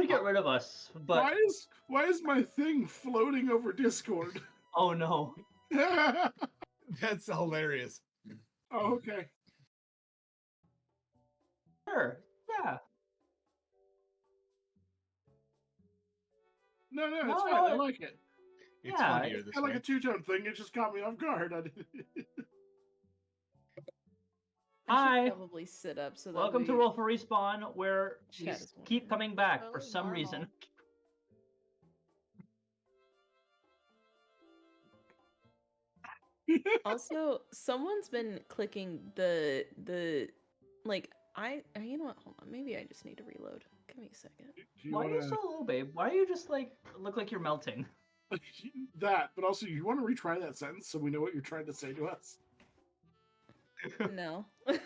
to get rid of us, but why is my thing floating over Discord? oh no. That's hilarious. Oh, okay. Sure. Yeah. No, it's No, fine. no, I like it. It's Yeah, funnier It's this kind of way. like a two-tone thing. It just caught me off guard. I Hi. should probably sit up so that Welcome to we- Roll for Respawn, where we Chat is keep wondering. coming back for Totally some normal. reason. Also, someone's been clicking the like you know what? Hold on, maybe I just need to reload. Give me a second. Do you Why are you want so low, babe? Why are you just like look like you're melting? that? But also, you want to retry that sentence so we know what you're trying to say to us? No. As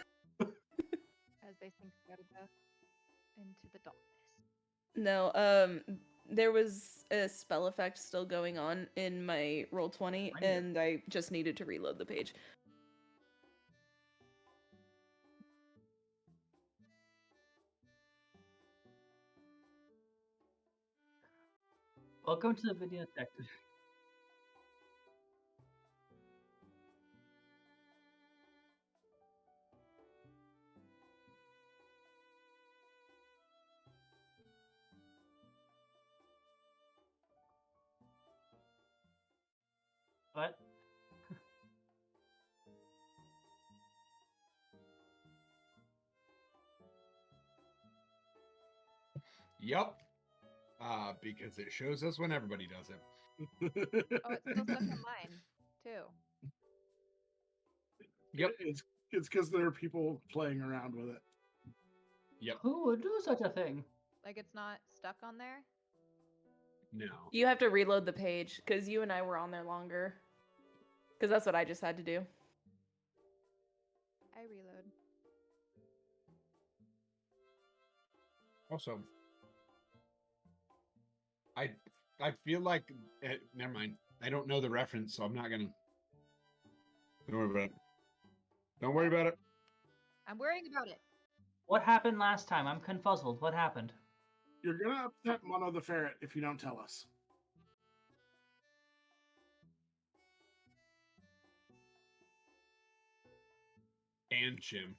they think gotta go into the darkness. No, there was a spell effect still going on in my Roll20, and I just needed to reload the page. Welcome to the video detective. What? Yep. Because it shows us when everybody does it. Oh, it's still stuck on mine, too. Yep. It's because there are people playing around with it. Yep. Who would do such a thing? Like it's not stuck on there? No. You have to reload the page because you and I were on there longer. Because that's what I just had to do. I reload. Also, I feel like never mind. I don't know the reference, so I'm not gonna. Don't worry about it. Don't worry about it. I'm worrying about it. What happened last time? I'm confuzzled. What happened? You're gonna upset Mono the Ferret if you don't tell us. And Jim.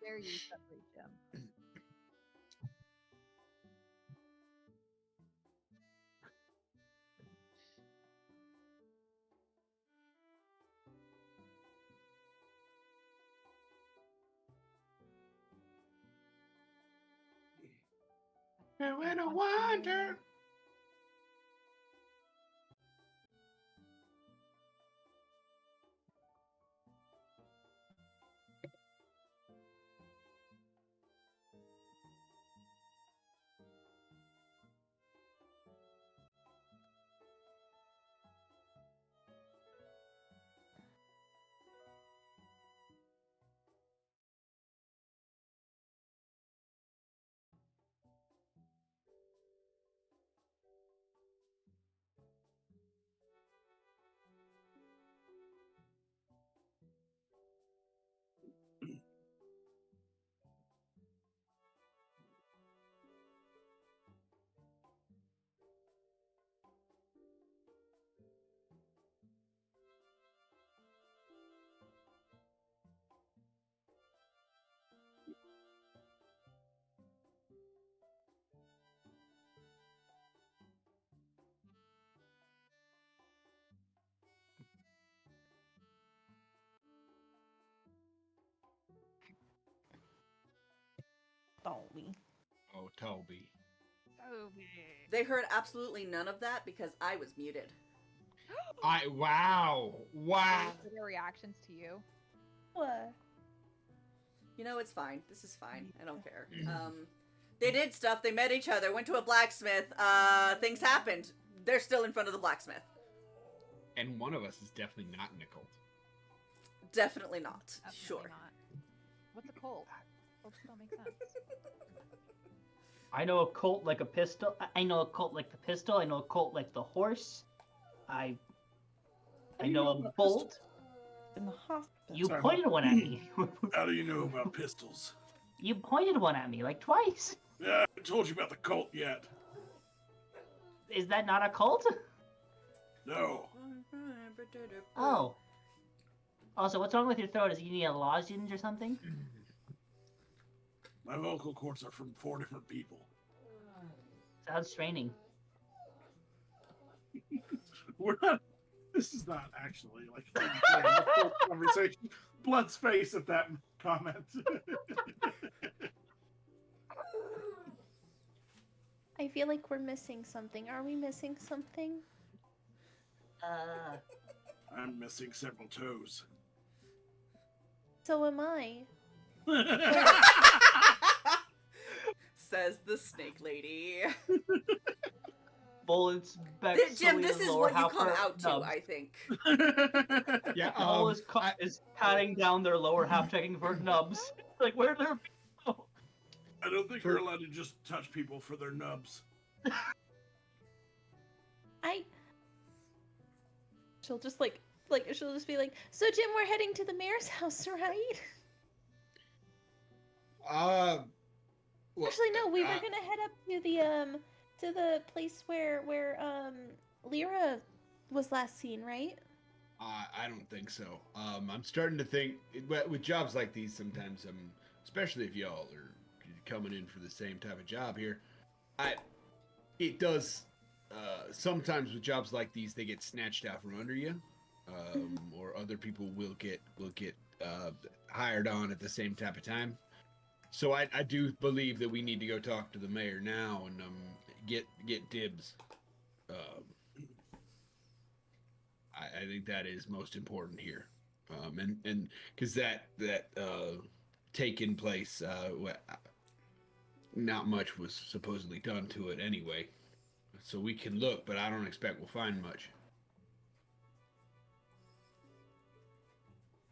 Dare you separate Jim. When I wander. Toby. Oh, Toby. They heard absolutely none of that because I was muted. Wow. Their reactions to you. What? You know, it's fine. This is fine. I don't care. They did stuff. They met each other, went to a blacksmith. Things happened. They're still in front of the blacksmith. And one of us is definitely not in a cult. Definitely not. Definitely Sure. Not. What's a cult? Cults don't make sense. I know a cult like a pistol. I know a cult like the pistol. I know a cult like the horse. I know a bolt. In the hospital. You Sorry, pointed one at me. How do you know about pistols? You pointed one at me like twice. Yeah, I haven't told you about the cult yet. Is that not a cult? No. Oh. Also, what's wrong with your throat? Is you need a lozenge or something? My vocal cords are from 4 different people. Sounds straining. We're not. This is not actually like a conversation. Blood's face at that comment. I feel like we're missing something. Are we missing something? I'm missing several toes. So am I. Says the snake lady. Bullets back. Jim, this is what you come out to, nubs. I think. Yeah, All is patting down their lower half, checking for nubs. Like, where they're. I don't think you're allowed to just touch people for their nubs. She'll just she'll just be like, so Jim, we're heading to the mayor's house, right? Well, Actually, no, we were gonna head up to the place where Lyra was last seen, right? I don't think so. I'm starting to think with jobs like these sometimes, especially if y'all are coming in for the same type of job here, it does sometimes with jobs like these they get snatched out from under you, or other people will get hired on at the same type of time. So I do believe that we need to go talk to the mayor now and get dibs. I think that is most important here, and because that taking place, not much was supposedly done to it anyway. So we can look, but I don't expect we'll find much.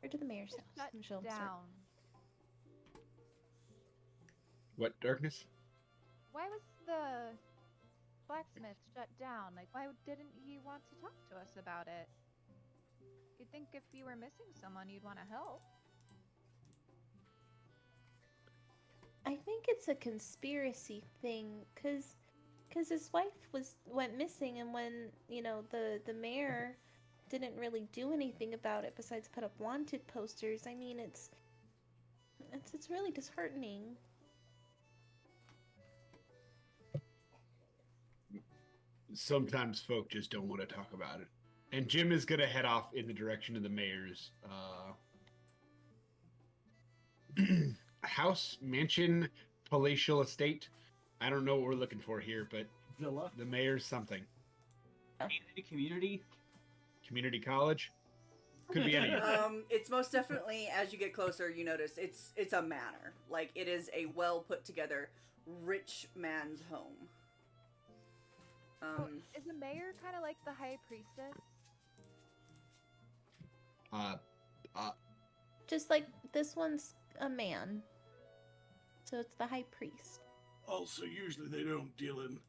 Or to the mayor's house. Shut and she'll start- down. What, Darkness? Why was the blacksmith shut down? Like, why didn't he want to talk to us about it? You'd think if you were missing someone, you'd want to help. I think it's a conspiracy thing, cause his wife went missing, and when the mayor didn't really do anything about it besides put up wanted posters. I mean, it's really disheartening. Sometimes folk just don't want to talk about it. And Jim is gonna head off in the direction of the mayor's house, mansion, palatial estate. I don't know what we're looking for here, but Villa. the mayor's something. Community college? Could be any. It's most definitely, as you get closer, you notice it's a manor. Like, it is a well put together, rich man's home. Is the mayor kind of like the high priestess? Just like this one's a man, so it's the high priest. Also, usually they don't deal in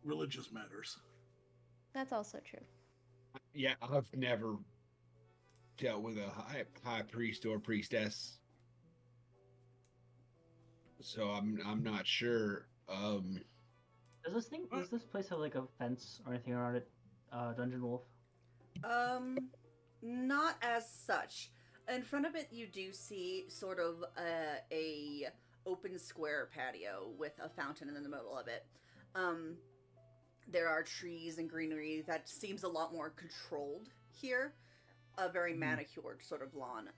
religious matters. That's also true. Yeah, I've never dealt with a high priest or priestess, so I'm not sure. Does this place have like a fence or anything around it? Dungeon Wolf. Not as such. In front of it, you do see sort of a open square patio with a fountain in the middle of it. There are trees and greenery that seems a lot more controlled here. A very manicured sort of lawn.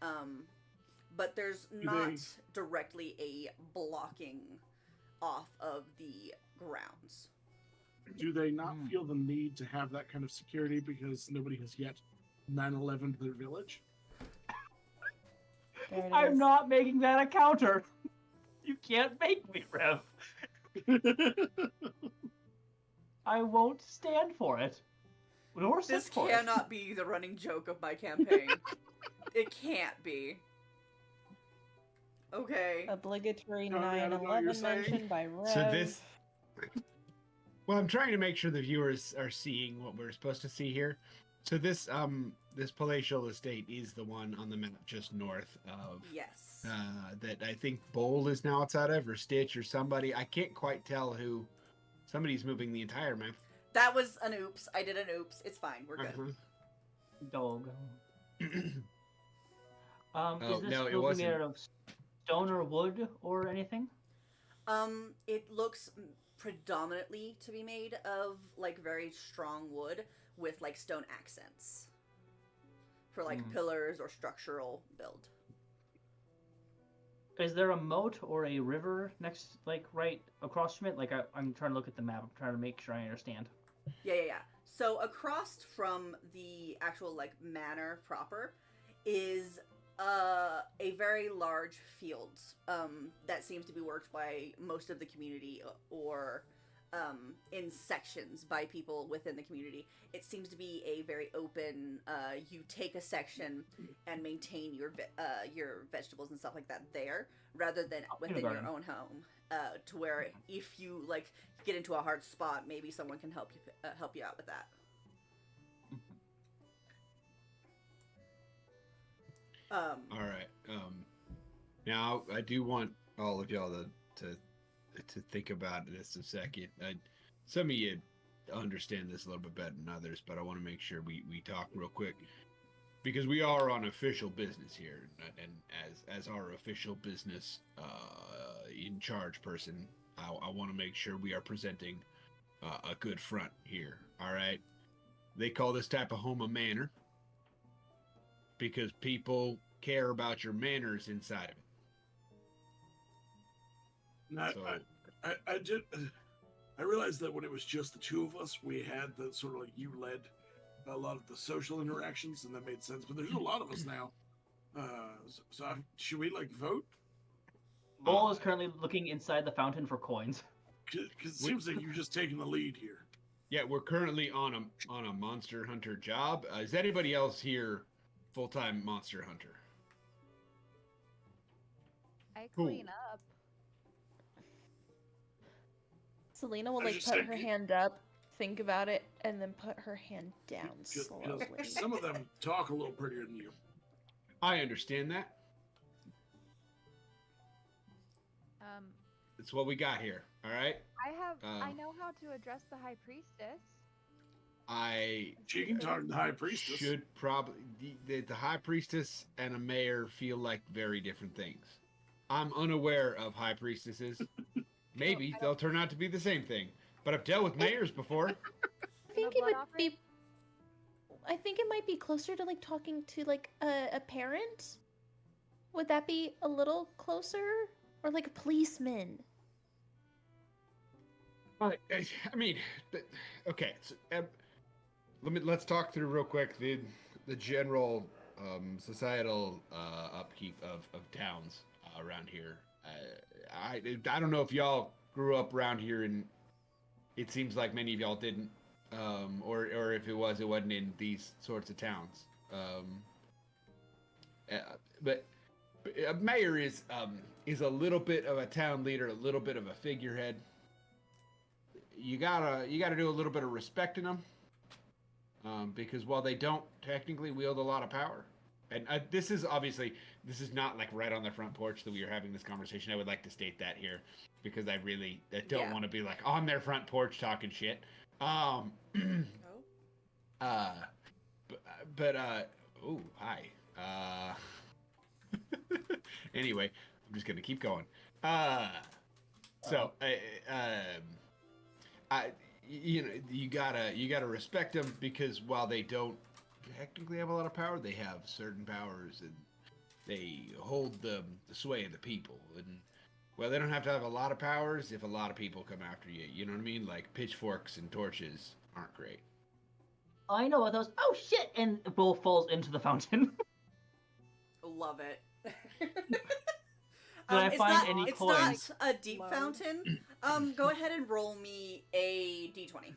But there's not directly a blocking off of the grounds. Do they not feel the need to have that kind of security because nobody has yet 9/11 their village? There it I'm is. not making that a counter. You can't make me, Rev. I won't stand for it. Nor sit This for cannot be the running joke of my campaign. It can't be. Okay. Obligatory Sorry, I don't know what you're 9/11 saying. mentioned by Rev. So this. Well, I'm trying to make sure the viewers are seeing what we're supposed to see here. So this palatial estate is the one on the map just north of Yes. that I think Bowl is now outside of, or Stitch, or somebody. I can't quite tell who. Somebody's moving the entire map. That was an oops. I did an oops. It's fine. We're good. Uh-huh. Dog. Oh, Is this no, it building wasn't. made out of stone or wood or anything? It looks predominantly to be made of like very strong wood with like stone accents for like pillars or structural build. Is there a moat or a river next, like right across from it? Like I'm trying to look at the map. I'm trying to make sure I understand. Yeah. So across from the actual like manor proper is a very large field that seems to be worked by most of the community or in sections by people within the community. It seems to be a very open. You take a section and maintain your vegetables and stuff like that there, rather than within your own home. To where if you like get into a hard spot, maybe someone can help you out with that. All right. Now I do want all of y'all to think about this a second. Some of you understand this a little bit better than others, but I want to make sure we talk real quick because we are on official business here, and as our official business in charge person, I want to make sure we are presenting a good front here. All right. They call this type of home a manor because people care about your manners inside of it. I realized that when it was just the two of us, we had the sort of like you led a lot of the social interactions, and that made sense. But there's a lot of us now, should we like vote? Bull is currently looking inside the fountain for coins. Because it seems like you're just taking the lead here. Yeah, we're currently on a monster hunter job. Is anybody else here full-time monster hunter? I Cool. clean up. Selena will I like just put said her good- hand up, think about it, and then put her hand down slowly. Some of them talk a little prettier than you. I understand that. It's what we got here. All right. I know how to address the high priestess. She can talk to the high priestess. Should probably the high priestess and a mayor feel like very different things. I'm unaware of high priestesses. Maybe they'll turn out to be the same thing. But I've dealt with mayors before. I think The it would blood be. I think it might be closer to like talking to like a parent. Would that be a little closer, or like a policeman? I mean, okay. So, let's talk through real quick the general societal upkeep of towns around here. I don't know if y'all grew up around here, and it seems like many of y'all didn't, or if it wasn't in these sorts of towns. But a mayor is a little bit of a town leader, a little bit of a figurehead. You gotta do a little bit of respecting them, because while they don't technically wield a lot of power, and this is not like right on the front porch that we are having this conversation. I would like to state that here because I don't want to be like on their front porch talking shit. Oh, hi. Anyway, I'm just gonna keep going. You gotta respect them because while they don't technically have a lot of power, they have certain powers and they hold the sway of the people. And well, they don't have to have a lot of powers if a lot of people come after you. You know what I mean? Like pitchforks and torches aren't great. I know what those. Oh shit! And Bull falls into the fountain. Love it. Did I find any it's coins? not a deep fountain. Go ahead and roll me a d20.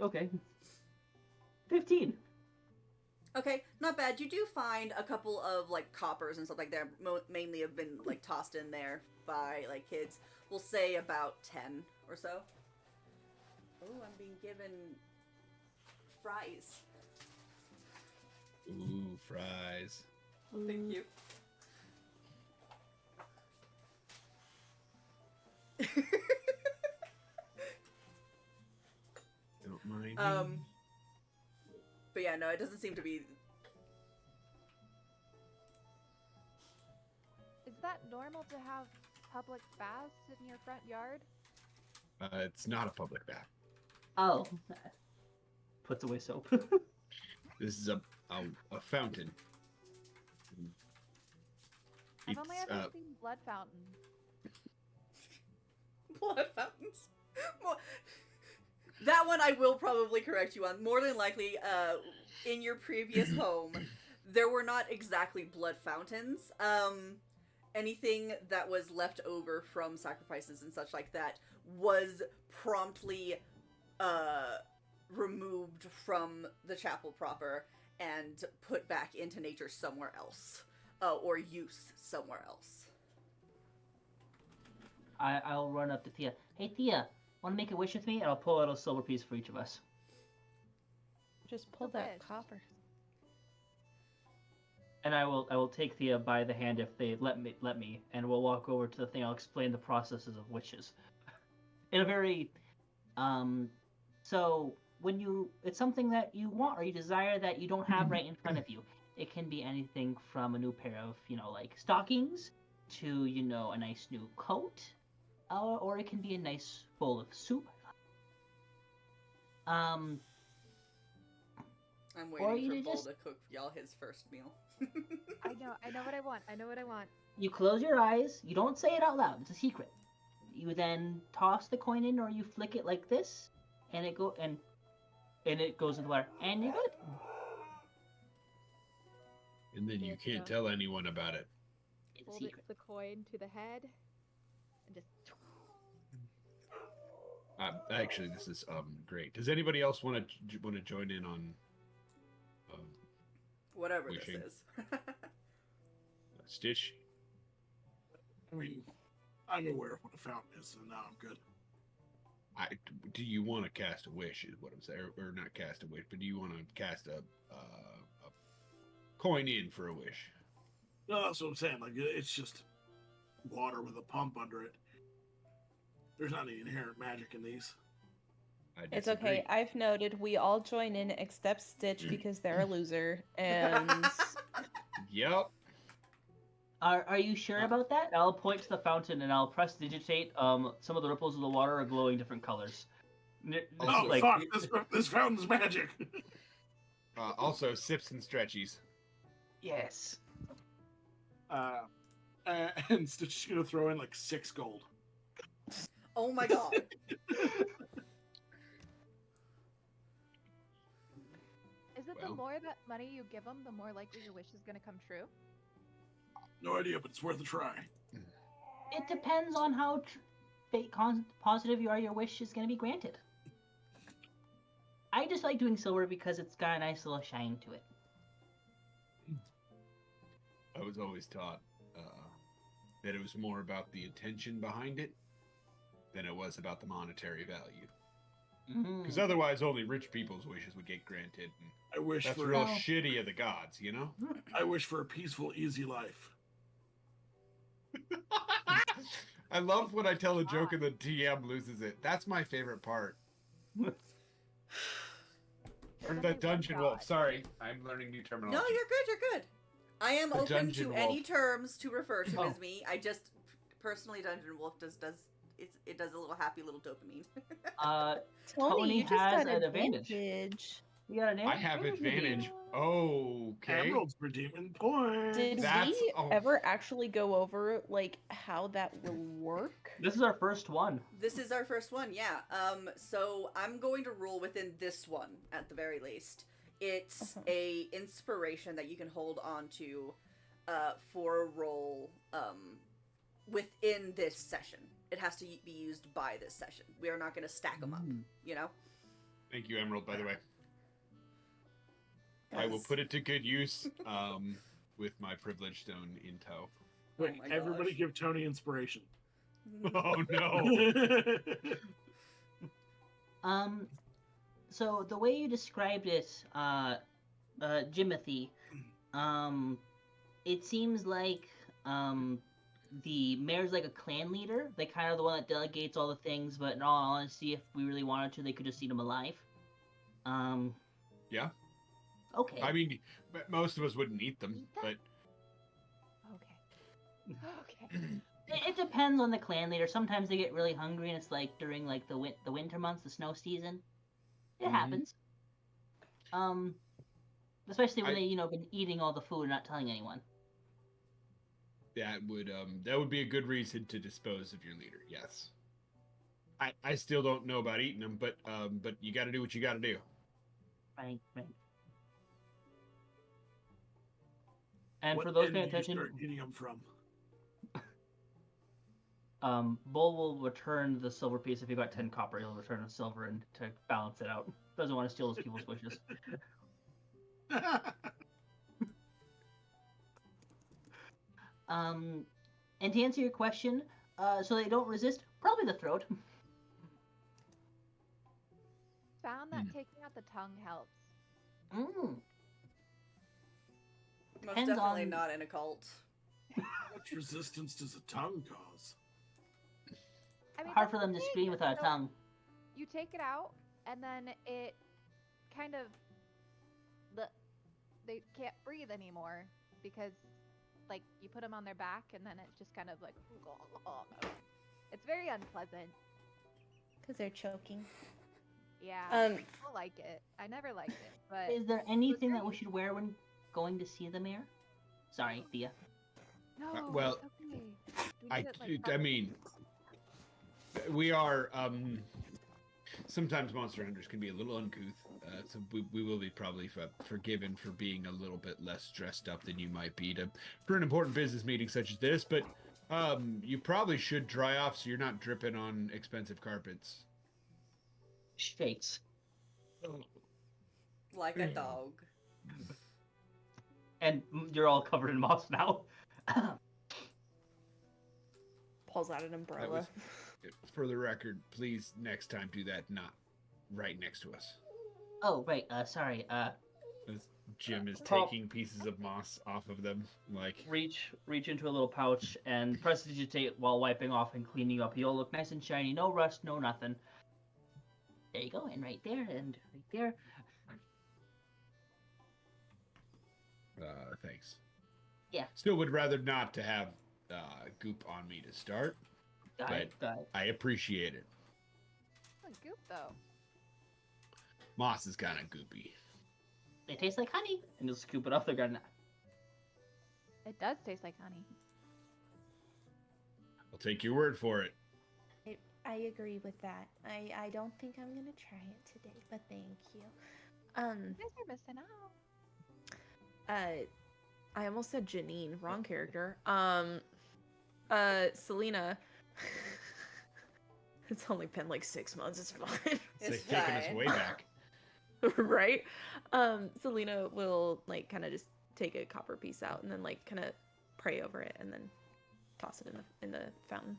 Okay. 15. Okay, not bad. You do find a couple of like coppers and stuff like that. Mainly have been like tossed in there by like kids. We'll say about 10 or so. Oh, I'm being given fries. Ooh, fries. Thank you. Don't mind. But yeah, no, it doesn't seem to be. Is that normal to have public baths in your front yard? It's not a public bath. Oh. Puts away soap. This is a fountain. I've only It's, ever seen blood fountains. Blood fountains. That one I will probably correct you on. More than likely, in your previous home, there were not exactly blood fountains. Anything that was left over from sacrifices and such like that was promptly removed from the chapel proper and put back into nature somewhere else, or use somewhere else. I'll run up to Thea. Hey Thea, want to make a wish with me? And I'll pull out a silver piece for each of us. Just pull The that wish. copper. And I will take Thea by the hand if they let me, and we'll walk over to the thing. I'll explain the processes of wishes, in a very, so when it's something that you want or you desire that you don't have right in front of you. It can be anything from a new pair of, like stockings, to a nice new coat, or it can be a nice bowl of soup. I'm Or waiting you for Bull just- to cook y'all his first meal. I know what I want. I know what I want. You close your eyes. You don't say it out loud. It's a secret. You then toss the coin in, or you flick it like this, and it goes in the water, and you're good. And then you can't tell anyone about it. It's a Hold secret. the coin to the head, and just. Actually, this is great. Does anybody else want to join in on Whatever Wishing. this is. Stitch? I mean, I'm aware of what a fountain is, so now I'm good. Do you want to cast a wish? Is what I'm saying, or not cast a wish, but do you want to cast a coin in for a wish? No, that's what I'm saying. Like, it's just water with a pump under it. There's not any inherent magic in these. I It's disagree. okay. I've noted we all join in except Stitch because they're a loser. And Yep. Are you sure about that? I'll point to the fountain and I'll press digitate. Some of the ripples of the water are glowing different colors. Also, Oh, fuck! This fountain's magic! Also, sips and stretchies. Yes. And Stitch is gonna throw in like 6 gold. Oh my god. Is it Well. the more that money you give them, the more likely your wish is going to come true? No idea, but it's worth a try. It depends on how positive you are your wish is going to be granted. I just like doing silver because it's got a nice little shine to it. I was always taught that it was more about the intention behind it than it was about the monetary value. Because otherwise, only rich people's wishes would get granted. And I wish that's for real Oh. shitty of the gods, you know? I wish for a peaceful, easy life. I love when I tell a joke and the DM loses it. That's my favorite part. Or There's the only one dungeon god. wolf. Sorry, I'm learning new terminology. No, you're good, you're good. I am The open dungeon to any wolf. terms to refer to Oh. as me. I just personally Dungeon Wolf it does a little happy little dopamine. Tony you just has got an advantage. You got an I have advantage. Okay. Emerald's redeeming points. Did That's- we oh. ever actually go over like how that will work? This is our first one. This is our first one, yeah. So I'm going to rule within this one at the very least. It's a inspiration that you can hold on to for a roll within this session. It has to be used by this session. We are not going to stack them up, you know? Thank you, Emerald, by the way. I will Yes. put it to good use with my privilege stone in tow. Wait, my everybody gosh. give Tony inspiration. Oh, no. So the way you described it, Jimothy, it seems like the mayor's like a clan leader. They kind of the one that delegates all the things, but in all honesty, if we really wanted to, they could just eat him alive. Yeah. Okay. I mean, most of us wouldn't eat them, but Okay. Okay. It depends on the clan leader. Sometimes they get really hungry, and it's like during like the winter months, the snow season. It happens. Especially when they been eating all the food and not telling anyone. that would be a good reason to dispose of your leader. Yes. I still don't know about eating them, but you got to do what you got to do. Right. And What for those end paying do you attention, start eating them from? Bull will return the silver piece. If you got 10 copper, he'll return the silver and to balance it out. Doesn't want to steal those people's wishes. And to answer your question, so they don't resist, probably the throat. Found that taking out the tongue helps. Mm. Most Depends definitely on- not in a cult. How much resistance does a tongue cause? I mean, Hard that's for them the to thing, scream without a so tongue. You take it out, and then it kind of they can't breathe anymore because, like, you put them on their back, and then it's just kind of like it's very unpleasant. Because they're choking. Yeah, I don't like it. I never liked it, but Is there anything that we should wear when going to see the mayor? Sorry, Thea. no. well, it's okay. We did it, like, I mean, we are sometimes monster hunters can be a little uncouth, so we will be probably forgiven for being a little bit less dressed up than you might be for an important business meeting such as this. But you probably should dry off so you're not dripping on expensive carpets. Shakes. Like a dog. And you're all covered in moss now. Pulls out an umbrella. For the record, please next time do that not right next to us. Oh, right. Sorry. As Jim is Pop- taking pieces of moss off of them, like Reach into a little pouch and prestidigitate while wiping off and cleaning up. You'll look nice and shiny. No rust, no nothing. There you go. And right there, and right there. thanks. Yeah. Still would rather not to have goop on me to start. Got it. I appreciate it. It's goop though. Moss is kind of goopy. They taste like honey. And you'll scoop it up. They're gonna. It does taste like honey. I'll take your word for it. I agree with that. I don't think I'm gonna try it today, but thank you. You guys are missing out. I almost said Janine, wrong character. Selena. It's only been like 6 months, it's fine. It's It's taking us fine. way back. Right? Selena will like kind of just take a copper piece out and then like kind of pray over it and then toss it in the fountain.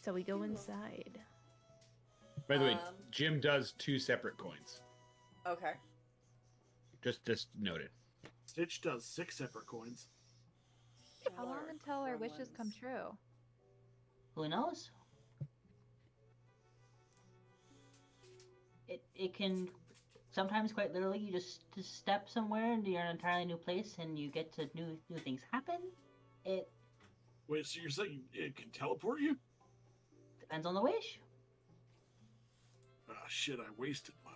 So we go inside. By the way, Um, Jim does 2 separate coins. Okay. Just noted. Stitch does 6 separate coins. How long until our wishes come Gremlins. true? Who knows? It can sometimes quite literally you just step somewhere and you're in an entirely new place and you get to new things happen. It Wait, so you're saying it can teleport you? depends on the wish. Ah, shit, I wasted mine.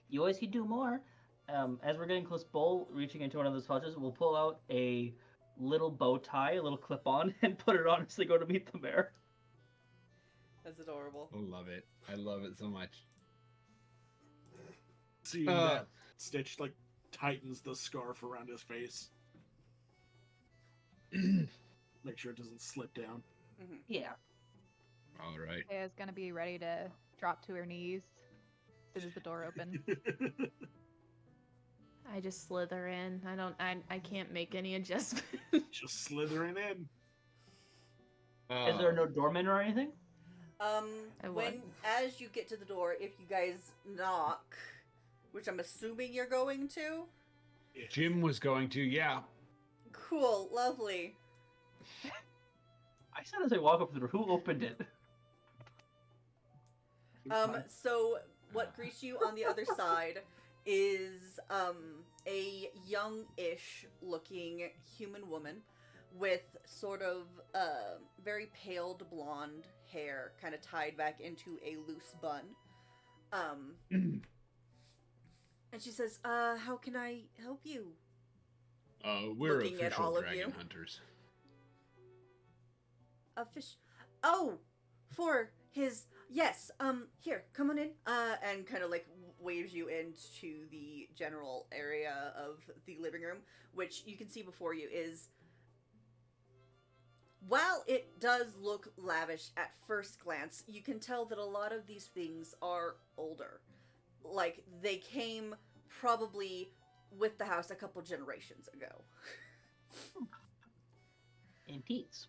You always could do more. As we're getting close, Bull reaching into one of those pouches will pull out a little bow tie, a little clip on, and put it on as they go to meet the mayor. That's adorable. I love it. I love it so much. Seeing that Stitch like tightens the scarf around his face. Make sure it doesn't slip down. Yeah. All right. Is gonna be ready to drop to her knees as soon as the door opens. I just slither in. I can't make any adjustment. Just slithering in. Is there no doorman or anything? I When As you get to the door, if you guys knock, which I'm assuming you're going to. Jim was going to, yeah. Cool, lovely. I said as I walk up to the door, who opened it? So what greets you on the other side is a young-ish looking human woman with sort of very paled blonde hair, kind of tied back into a loose bun. And she says, how can I help you? We're Looking at official all of dragon you. hunters. A fish. Oh, for his. Yes, here, come on in. And kind of like waves you into the general area of the living room, which you can see before you is. While it does look lavish at first glance, you can tell that a lot of these things are older. Like, they came probably with the house a couple generations ago. Antiques.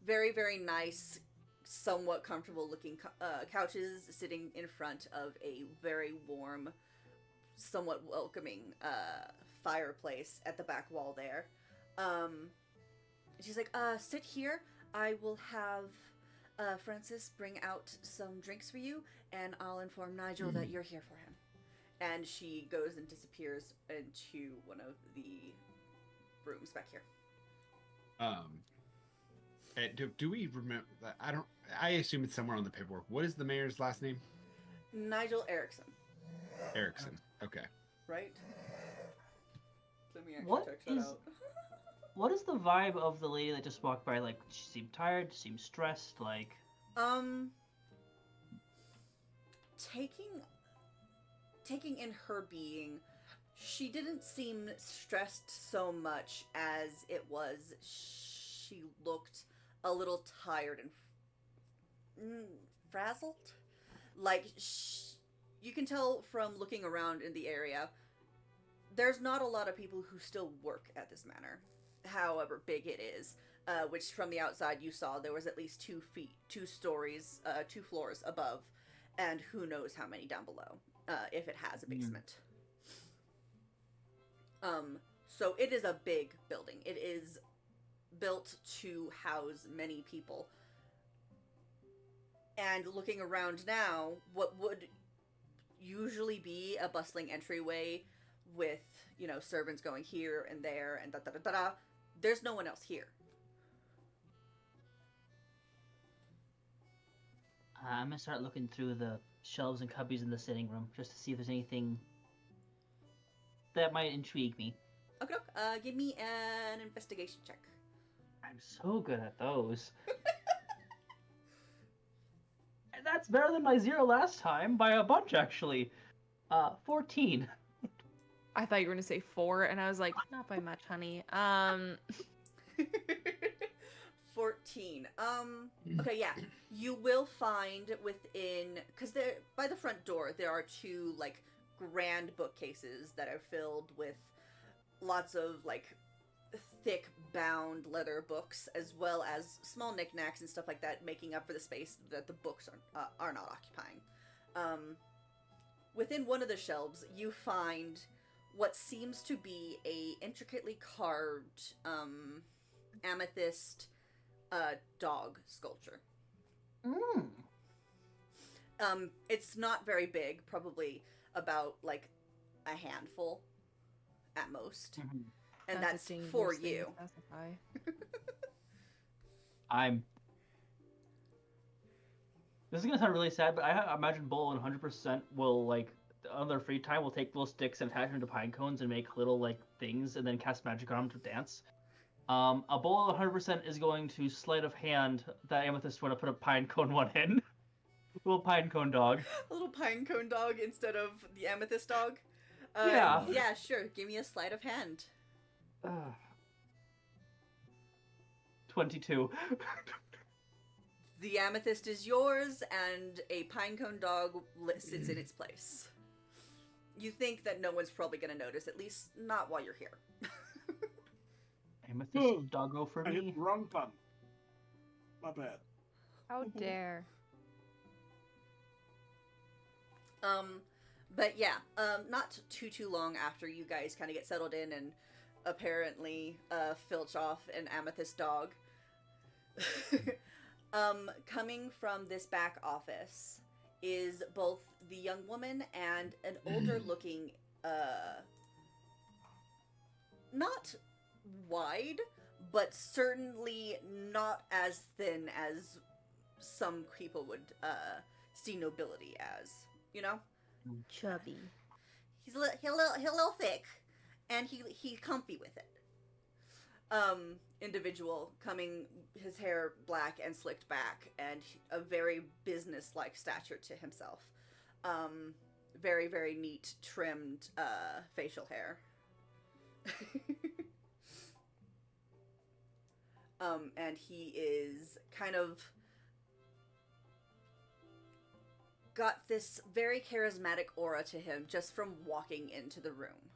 Very, very nice, somewhat comfortable looking couches sitting in front of a very warm, somewhat welcoming fireplace at the back wall there. She's like, sit here. I will have Francis bring out some drinks for you, and I'll inform Nigel that you're here for him. And she goes and disappears into one of the rooms back here. Do we remember? I assume it's somewhere on the paperwork. What is the mayor's last name? Nigel Erickson. Erickson. Okay. Right? Let me actually What check that is- out. What is the vibe of the lady that just walked by? Like, she seemed tired, seemed stressed, like... Taking in her being, she didn't seem stressed so much as it was she looked a little tired and frazzled. Like, you can tell from looking around in the area, there's not a lot of people who still work at this manor, however big it is. Which from the outside you saw there was at least 2 floors above, and who knows how many down below, if it has a basement. So it is a big building. It is built to house many people. And looking around now, what would usually be a bustling entryway with, you know, servants going here and there and da-da-da-da-da, there's no one else here. I'm gonna start looking through the shelves and cubbies in the sitting room just to see if there's anything that might intrigue me. Okay, give me an investigation check. I'm so good at those. And that's better than my 0 last time by a bunch, actually. 14. I thought you were gonna say 4, and I was like, not by much, honey. 14. Okay, yeah. You will find within, because there, by the front door, there are 2, like, grand bookcases that are filled with lots of, like, thick bound leather books, as well as small knickknacks and stuff like that, making up for the space that the books are not occupying. Within one of the shelves, you find what seems to be a intricately carved amethyst dog sculpture. It's not very big, probably about like a handful at most. And that's for you. This is gonna sound really sad, but I imagine Bull 100% will, like, on their free time, will take little sticks and attach them to pine cones and make little, like, things, and then cast magic on them to dance. A Bull 100% is going to sleight of hand that amethyst one to put a pine cone one in. Little pine cone dog. A little pine cone dog instead of the amethyst dog? Yeah. Yeah, sure. Give me a sleight of hand. 22. The amethyst is yours, and a pinecone dog sits in its place. You think that no one's probably going to notice, at least not while you're here. Amethyst doggo for I hit me. the wrong button. My bad. How dare. But yeah, not too long after you guys kind of get settled in and apparently filch off an amethyst dog. Coming from this back office is both the young woman and an older looking, not wide, but certainly not as thin as some people would see nobility as, you know? Chubby. He's a little thick, and he's comfy with it. Individual coming, his hair black and slicked back, and a very business-like stature to himself. Very, very neat, trimmed facial hair. And he is kind of got this very charismatic aura to him just from walking into the room.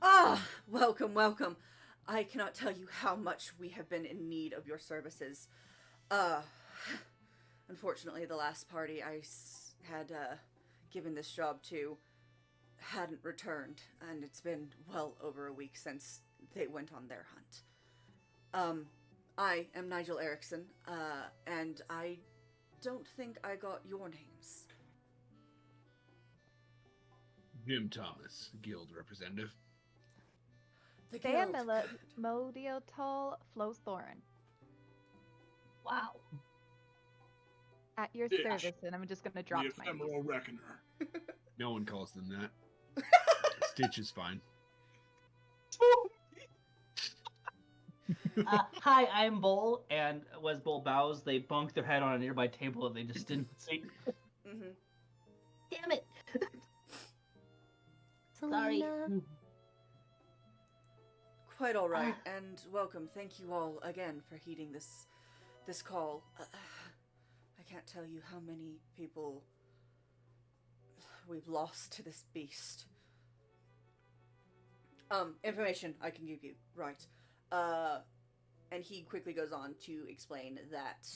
Ah, welcome, welcome. I cannot tell you how much we have been in need of your services. Unfortunately, the last party I had given this job to hadn't returned, and it's been well over a week since they went on their hunt. I am Nigel Erickson, and I don't think I got your names. Jim Thomas, guild representative. The guild. Modiotol Flowthorn. Wow. At your Yeah. service, and I'm just gonna drop The my ephemeral reckoner. No one calls them that. Stitch is fine. Hi, I'm Bull, and as Bull bows, they bonk their head on a nearby table that they just didn't see. Mm-hmm. Damn it! Sorry. Selena. Quite all right, and welcome. Thank you all again for heeding this call. I can't tell you how many people we've lost to this beast. Information I can give you, right? And he quickly goes on to explain that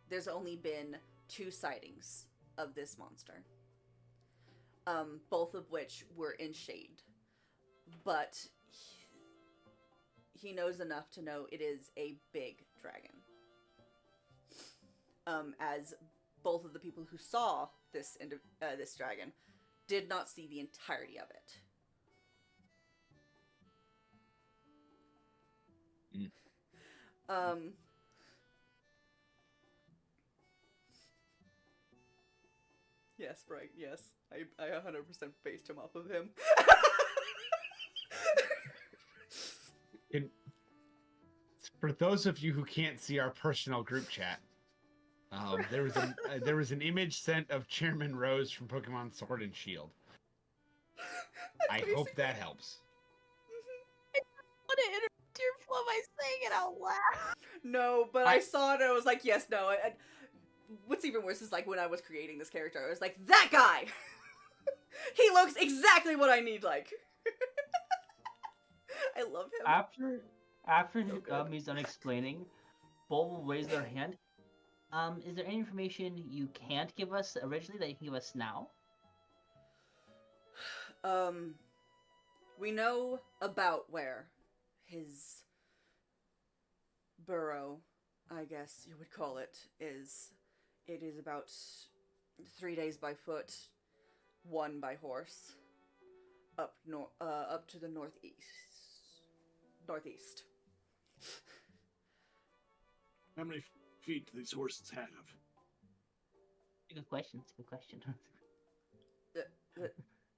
there's only been 2 sightings of this monster, both of which were in shade, but he knows enough to know it is a big dragon. As both of the people who saw this dragon did not see the entirety of it. Yes, right, yes. I 100% based him off of him. For those of you who can't see our personal group chat, there was an image sent of Chairman Rose from Pokemon Sword and Shield. I hope that helps. I want to interrupt your flow by saying it out loud. No, but I saw it and I was like, yes, no. What's even worse is like when I was creating this character, I was like, that guy! He looks exactly what I need like. I love him. After he's done explaining, Bull will raise their hand. Is there any information you can't give us originally that you can give us now? We know about where his burrow, I guess you would call it, is. It is about 3 days by foot, 1 by horse, up to the northeast. How many feet do these horses have? Good question. It's a good question.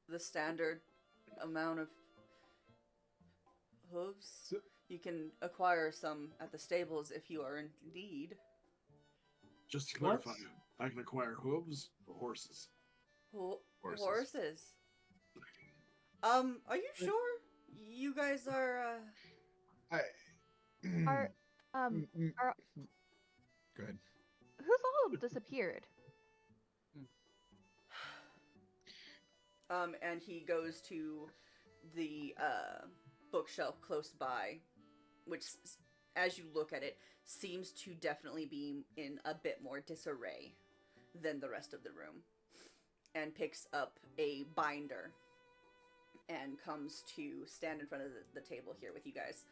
The standard amount of hooves. You can acquire some at the stables if you are in need. Just to clarify, I can acquire hooves or horses. Horses. Are you sure? You guys are. Go ahead. Who's all disappeared? And he goes to the bookshelf close by, which as you look at it, seems to definitely be in a bit more disarray than the rest of the room, and picks up a binder and comes to stand in front of the table here with you guys.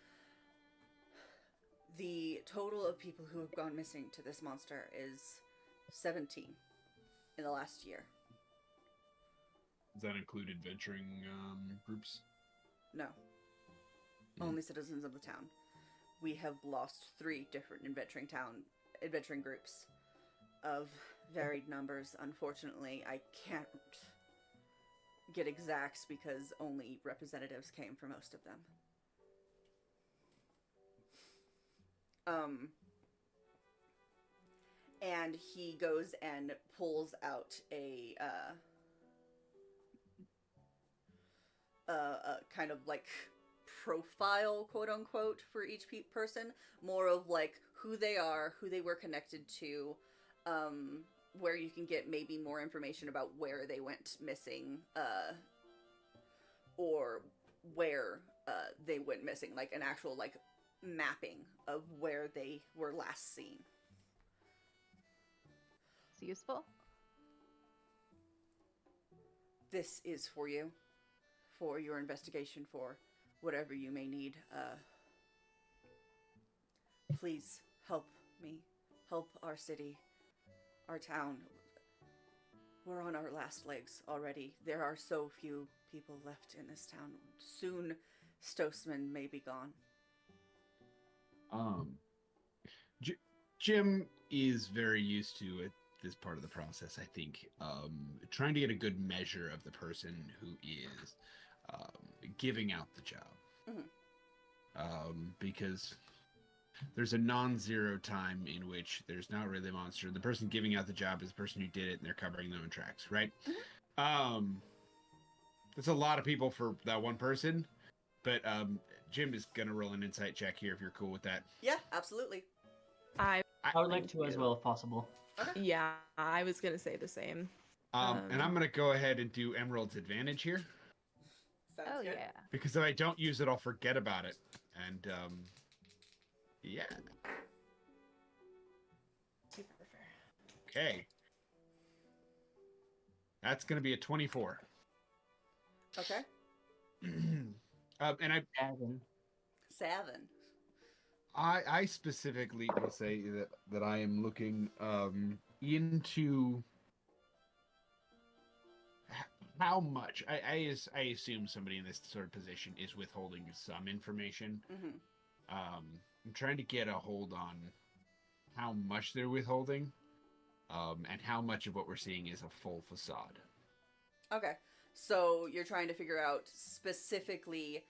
The total of people who have gone missing to this monster is 17 in the last year. Does that include adventuring groups? No. Only citizens of the town. We have lost 3 different adventuring groups of varied numbers. Unfortunately, I can't get exacts because only representatives came for most of them. And he goes and pulls out a kind of like profile, quote unquote, for each person. More of like who they are, who they were connected to, where you can get maybe more information about where they went missing, or where they went missing, like an actual like mapping of where they were last seen. It's useful. This is for you, for your investigation, for whatever you may need. Please help me, help our city, our town. We're on our last legs already. There are so few people left in this town. Soon, Stoseman may be gone. Jim is very used to it, this part of the process, I think. Trying to get a good measure of the person who is giving out the job. Because there's a non-zero time in which there's not really a monster. The person giving out the job is the person who did it, and they're covering their own tracks, right? That's a lot of people for that one person, but Jim is gonna roll an insight check here if you're cool with that. Yeah, absolutely. I would like to as well, if possible. Okay. Yeah, I was gonna say the same. And I'm gonna go ahead and do Emerald's advantage here, Sounds Oh good. yeah. because if I don't use it, I'll forget about it. And yeah. Okay. That's gonna be a 24. Okay. And Seven. 7. I specifically will say that I am looking into how much I assume somebody in this sort of position is withholding some information. I'm trying to get a hold on how much they're withholding, and how much of what we're seeing is a full facade. Okay. So you're trying to figure out specifically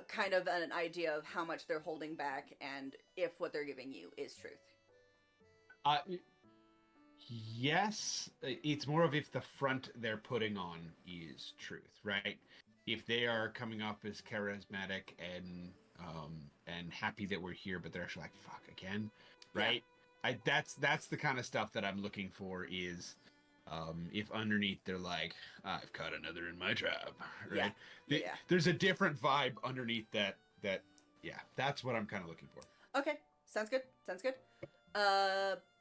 kind of an idea of how much they're holding back and if what they're giving you is truth. Yes, it's more of if the front they're putting on is truth, right? If they are coming up as charismatic and happy that we're here, but they're actually like, fuck again, right? Yeah. That's the kind of stuff that I'm looking for is if underneath they're like, I've caught another in my trap, right? Yeah. There's a different vibe underneath that, yeah, that's what I'm kind of looking for. Okay. Sounds good.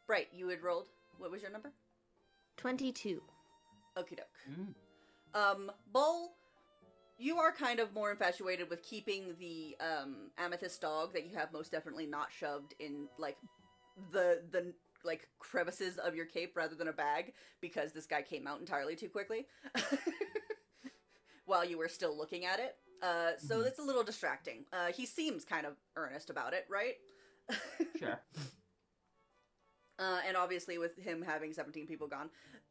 Bright, you had rolled. What was your number? 22. Okie doke. Bull, you are kind of more infatuated with keeping the amethyst dog that you have most definitely not shoved in like the like crevices of your cape rather than a bag, because this guy came out entirely too quickly while you were still looking at it. So it's a little distracting. He seems kind of earnest about it, right? Sure. And obviously with him having 17 people gone,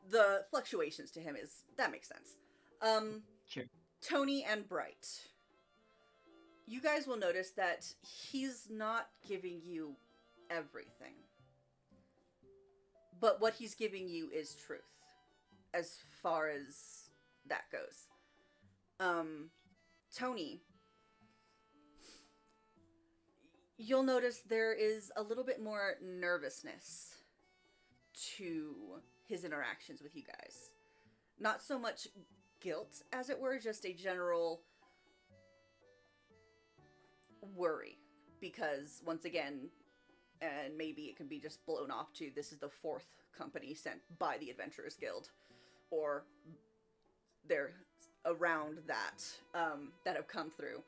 the fluctuations to him that makes sense. Sure. Tony and Bright, you guys will notice that he's not giving you everything. But what he's giving you is truth, as far as that goes. Tony, you'll notice there is a little bit more nervousness to his interactions with you guys. Not so much guilt, as it were, just a general worry because once again, and maybe it can be just blown off to this is the fourth company sent by the Adventurers Guild, or they're around that that have come through.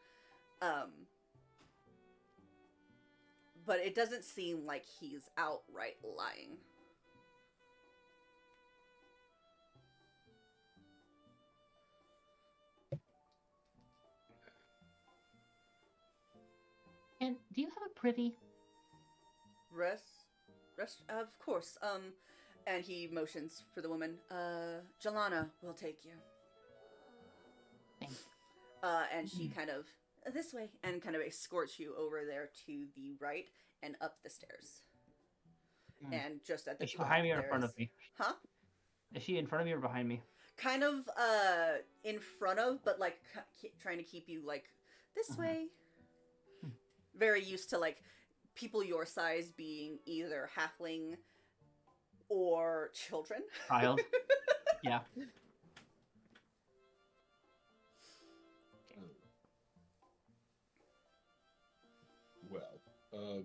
But it doesn't seem like he's outright lying. And do you have a privy? Rest, of course. And he motions for the woman. Jelana will take you. Thanks. And she kind of, this way, and kind of escorts you over there to the right and up the stairs. And just at the Is she top, behind me or in front of me? Huh? Is she in front of me or behind me? Kind of in front of, but like trying to keep you like this way. Very used to like people your size being either halfling or children. Child. Yeah. Well,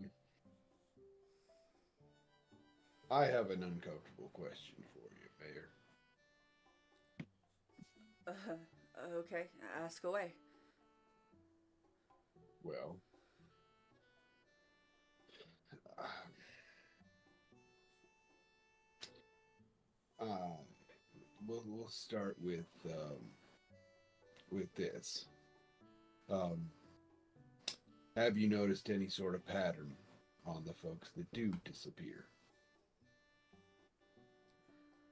I have an uncomfortable question for you, Mayor. Okay, ask away. Well, we'll start with this. Have you noticed any sort of pattern on the folks that do disappear?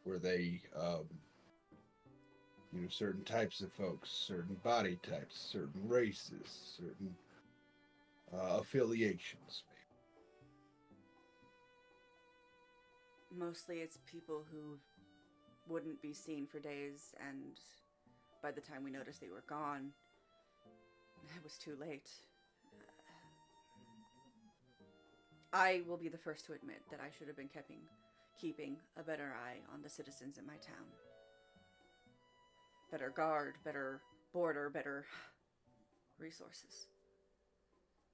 Were they, certain types of folks, certain body types, certain races, certain affiliations? Mostly it's people who wouldn't be seen for days, and by the time we noticed they were gone, it was too late. I will be the first to admit that I should have been keeping a better eye on the citizens in my town. Better guard, better border, better resources.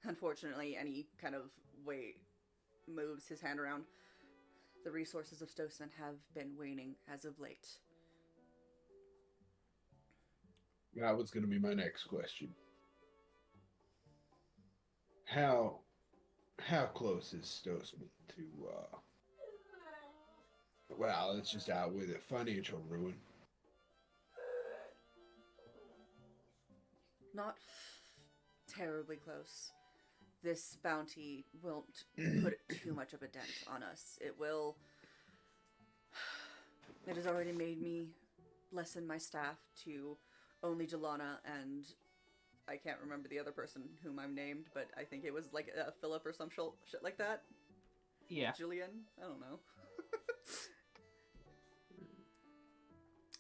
Unfortunately, and he kind of moves his hand around. The resources of Stoseman have been waning as of late. That was going to be my next question. How close is Stoseman to, well, let's just out with it, financial ruin? Not terribly close. This bounty won't put too much of a dent on us. It has already made me lessen my staff to only Jelana and I can't remember the other person whom I'm named, but I think it was like Philip or some shit like that. Yeah. Julian? I don't know.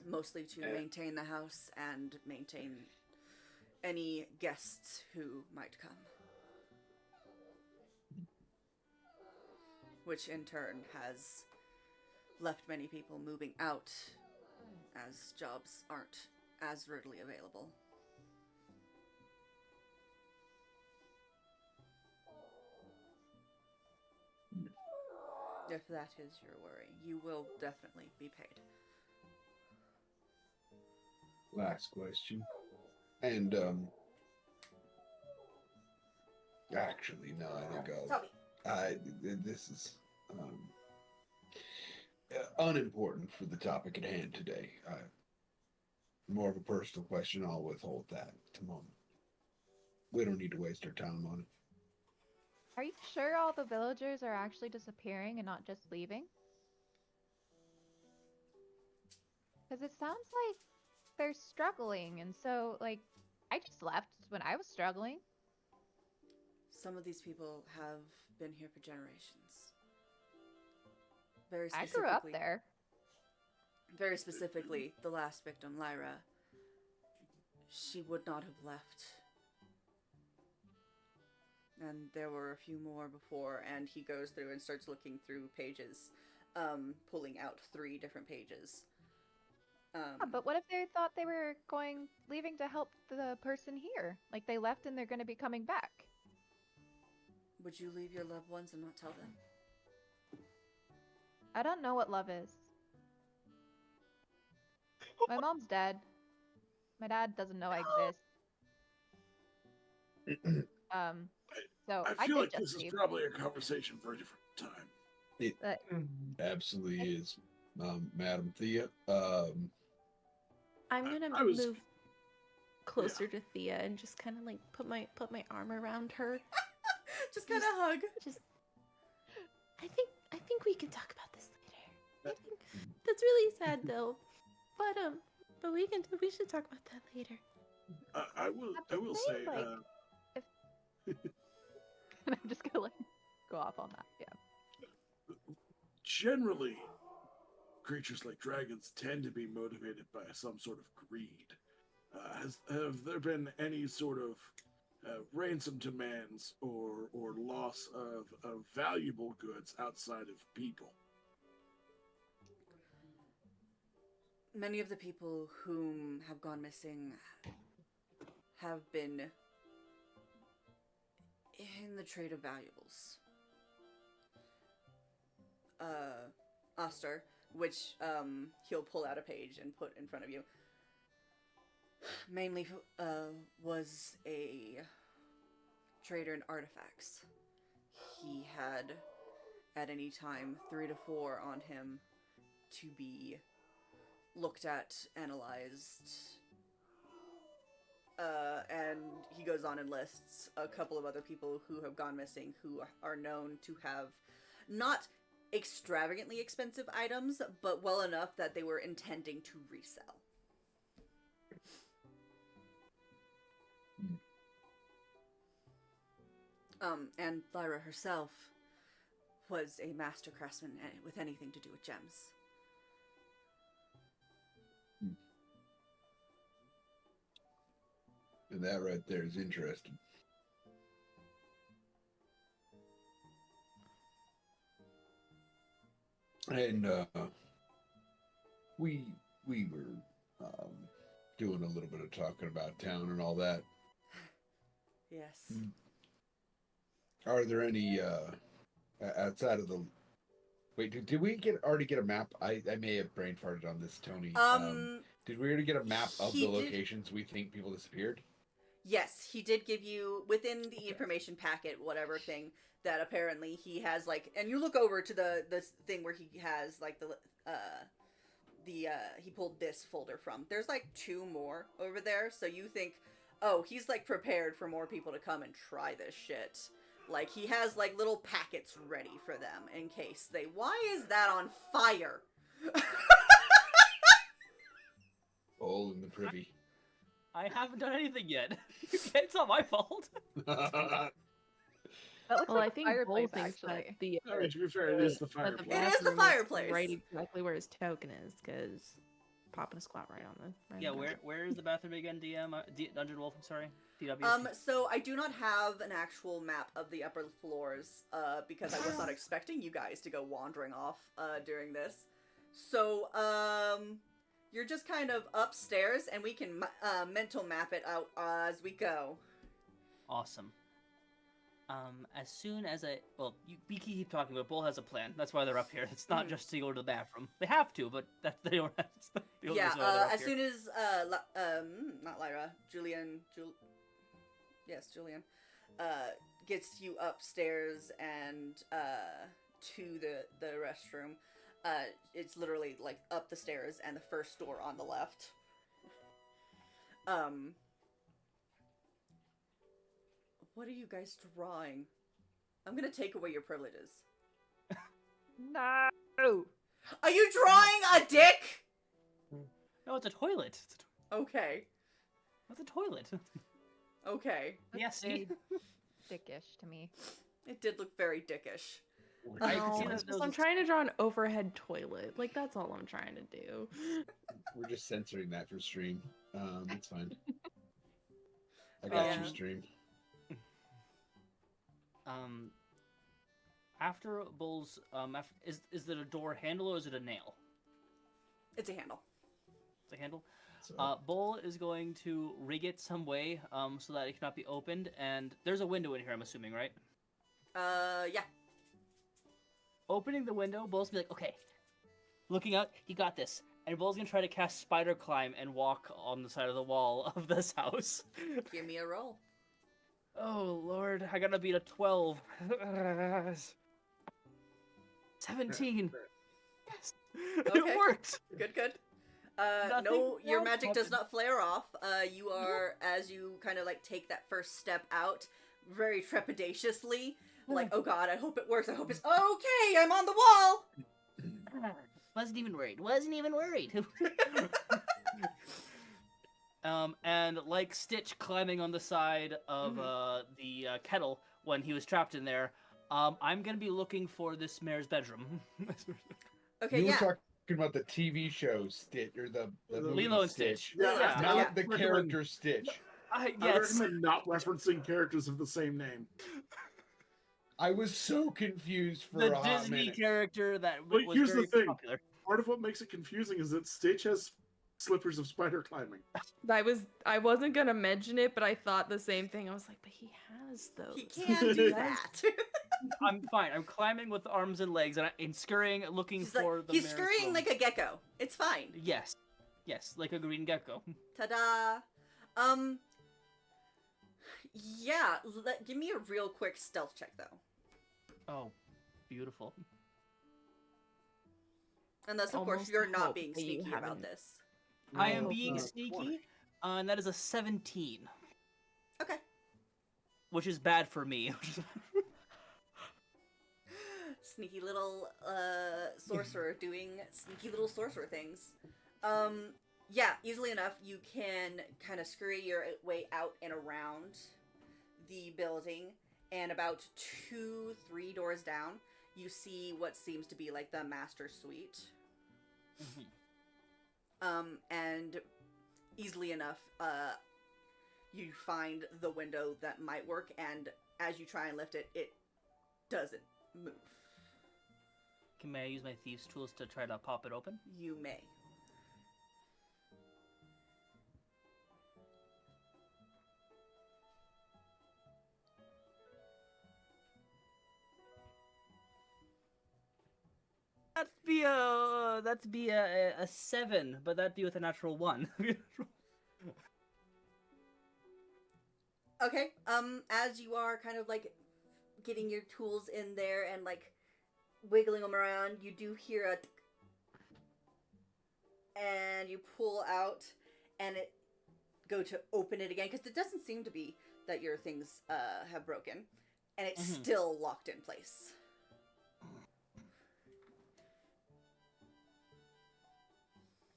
Mostly to maintain the house and maintain any guests who might come. Which in turn has left many people moving out as jobs aren't as readily available. If that is your worry, you will definitely be paid. Last question. And, actually, no, I think this is, unimportant for the topic at hand today. More of a personal question, I'll withhold that at the moment. We don't need to waste our time on it. Are you sure all the villagers are actually disappearing and not just leaving? Because it sounds like they're struggling, and so, like, I just left when I was struggling. Some of these people have been here for generations. I grew up there. Very specifically, the last victim, Lyra, she would not have left. And there were a few more before, and he goes through and starts looking through pages, pulling out 3 different pages. Yeah, but what if they thought they were leaving to help the person here? Like they left and they're going to be coming back. Would you leave your loved ones and not tell them? I don't know what love is. My mom's dead. My dad doesn't know I exist. So I I feel did like just this is leave. probably a conversation for a different time. It But absolutely is, Madam Thea. I'm gonna I was- move closer to Thea and just kind of like put my arm around her. Just kind of hug. Just, I think we can talk about this later. I think that's really sad though, but we should talk about that later. I will just say, saying, like, I'm just gonna like go off on that. Yeah. generally, creatures like dragons tend to be motivated by some sort of greed. Have there been any sort of ransom demands or loss of valuable goods outside of people? Many of the people whom have gone missing have been in the trade of valuables. Oster, which he'll pull out a page and put in front of you, mainly was a trader in artifacts. He had, at any time, 3 to 4 on him to be looked at, analyzed, and he goes on and lists a couple of other people who have gone missing who are known to have not extravagantly expensive items, but well enough that they were intending to resell. And Lyra herself was a master craftsman with anything to do with gems. And that right there is interesting. And we were doing a little bit of talking about town and all that. Yes. Are there any outside of the? Wait, did we already get a map? I may have brain farted on this, Tony. Did we already get a map of the locations we think people disappeared? Yes, he did give you, within the information packet, whatever thing, that apparently he has, like, and you look over to the thing where he has, like, he pulled this folder from. There's, like, 2 more over there, so you think, oh, he's, like, prepared for more people to come and try this shit. Like, he has, like, little packets ready for them in case they... Why is that on fire? All in the privy. I haven't done anything yet. It's not my fault. That looks Well, like I think a fireplace, Bull thinks that actually. the I mean, to be fair, it is the that fireplace. It is the bathroom fireplace. right exactly where his token is, because popping a squat right on the. Right Yeah, on the where is the bathroom again? DM Dungeon Wolf. I'm sorry. DW. So I do not have an actual map of the upper floors, because I was not expecting you guys to go wandering off, during this. So, you're just kind of upstairs, and we can, mental map it out, as we go. Awesome. As soon as we keep talking, but Bull has a plan. That's why they're up here. It's not just to go to the bathroom. They have to, but they don't have. The only Yeah, reason why they're up as here. soon as, not Lyra, Julian, gets you upstairs and, to the restroom. It's literally, like, up the stairs and the first door on the left. What are you guys drawing? I'm gonna take away your privileges. No. Are you drawing a dick? No, it's a toilet. Okay. It's a toilet. Okay. Yes. Very dickish to me. It did look very dickish. I No, can see it's that just, I'm trying to draw an overhead toilet. Like, that's all I'm trying to do. We're just censoring that for stream. It's fine. I got you, stream. After Bull's is it a door handle or is it a nail? It's a handle. It's a handle. So, Bull is going to rig it some way so that it cannot be opened, and there's a window in here. I'm assuming, right? Yeah. Opening the window, Bull's gonna be like, okay. Looking out, he got this. And Bull's gonna try to cast Spider Climb and walk on the side of the wall of this house. Give me a roll. Oh, Lord. I gotta beat a 12. 17. Yes. Okay. It worked. Good, good. Nothing No, your else magic does happened. not flare off. You are, as you kind of like take that first step out, very trepidatiously, like, oh god, I hope it works. I hope it's okay. I'm on the wall. Wasn't even worried. And like Stitch climbing on the side of the kettle when he was trapped in there, I'm gonna be looking for this mayor's bedroom. Okay, You yeah. were talking about the TV show Stitch, or the movie Lilo and Stitch. Yeah, Yeah. Not Yeah. the character Stitch. I Yes. recommend not referencing characters of the same name. I was so confused for The a hot Disney minute. character that But was here's the very thing. popular. Part of what makes it confusing is that Stitch has slippers of spider climbing. I wasn't gonna mention it, but I thought the same thing. I was like, but he has those. He can do that. I'm fine. I'm climbing with arms and legs and scurrying, looking He's, for like, the he's mayor's scurrying room. like a gecko. It's fine. Yes, like a green gecko. Ta-da. Yeah, give me a real quick stealth check, though. Oh, beautiful. Unless, of course, Almost you're not hope being that you sneaky about haven't. this. I am No, being no. sneaky, and that is a 17, Okay. which is bad for me. Sneaky little sorcerer doing sneaky little sorcerer things. Yeah, easily enough, you can kind of scurry your way out and around the building, and about 2-3 doors down, you see what seems to be like the master suite. And easily enough, you find the window that might work, and as you try and lift it, it doesn't move. May I use my thieves' tools to try to pop it open? You may. That'd be a 7, but that'd be with a natural 1. Okay, as you are kind of like getting your tools in there and like wiggling them around, you do hear a tick, and you pull out and it go to open it again, because it doesn't seem to be that your things have broken, and it's still locked in place.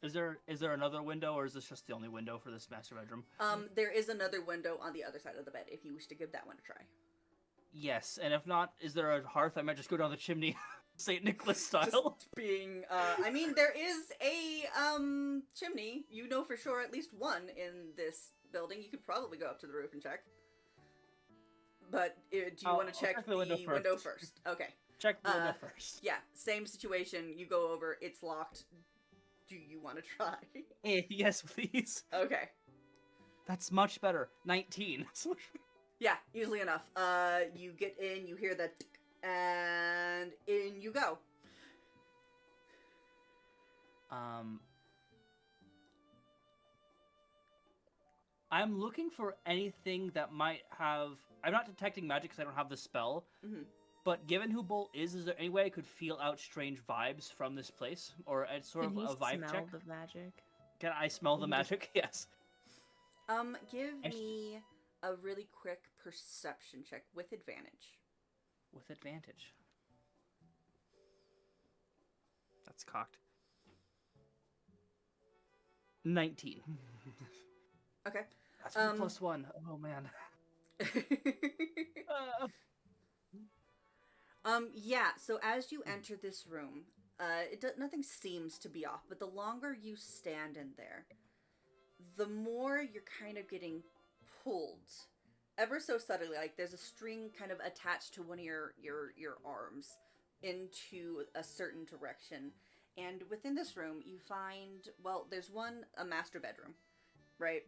Is there another window, or is this just the only window for this master bedroom? There is another window on the other side of the bed if you wish to give that one a try. Yes, and if not, is there a hearth? I might just go down the chimney, St. Nicholas style. Just being, I mean, there is a, chimney. You know for sure at least one in this building. You could probably go up to the roof and check. But do you want to check the window first? Okay. Check the window first. Yeah, same situation. You go over, it's locked. Do you want to try? Yes, please. Okay. That's much better. 19. Yeah, easily enough. You get in, you hear that, tick, and in you go. I'm looking for anything that might have... I'm not detecting magic because I don't have the spell. But given who Bolt is there any way I could feel out strange vibes from this place? Or it's sort Can of he a vibe smell check? the magic? Can I smell the Can you just- magic? Yes. Give me a really quick perception check with advantage. With advantage. That's cocked. 19. Okay. That's my plus 1. Oh, man. Yeah, so as you enter this room, nothing seems to be off, but the longer you stand in there, the more you're kind of getting pulled, ever so subtly. Like there's a string kind of attached to one of your arms into a certain direction, and within this room you find, well, there's a master bedroom, right?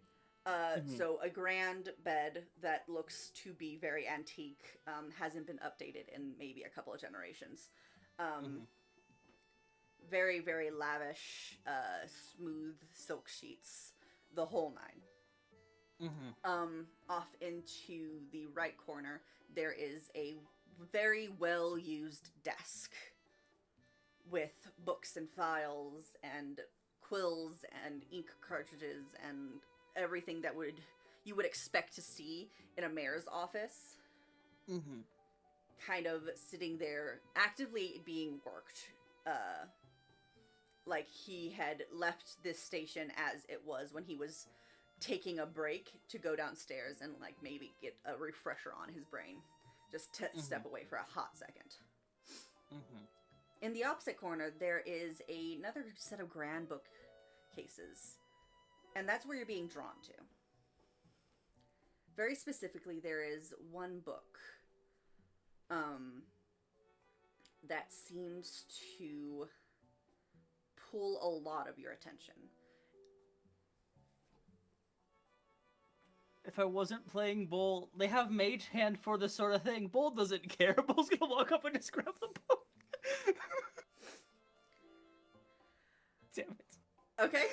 So a grand bed that looks to be very antique, hasn't been updated in maybe a couple of generations. Very, very lavish, smooth silk sheets, the whole nine. Off into the right corner, there is a very well used desk with books and files and quills and ink cartridges and everything that you would expect to see in a mayor's office. Kind of sitting there, actively being worked. Like he had left this station as it was when he was taking a break to go downstairs and like maybe get a refresher on his brain. Just to step away for a hot second. In the opposite corner, there is another set of grand bookcases. And that's where you're being drawn to. Very specifically, there is one book that seems to pull a lot of your attention. If I wasn't playing Bull, they have Mage Hand for this sort of thing. Bull doesn't care. Bull's gonna walk up and just grab the book. Damn it. Okay.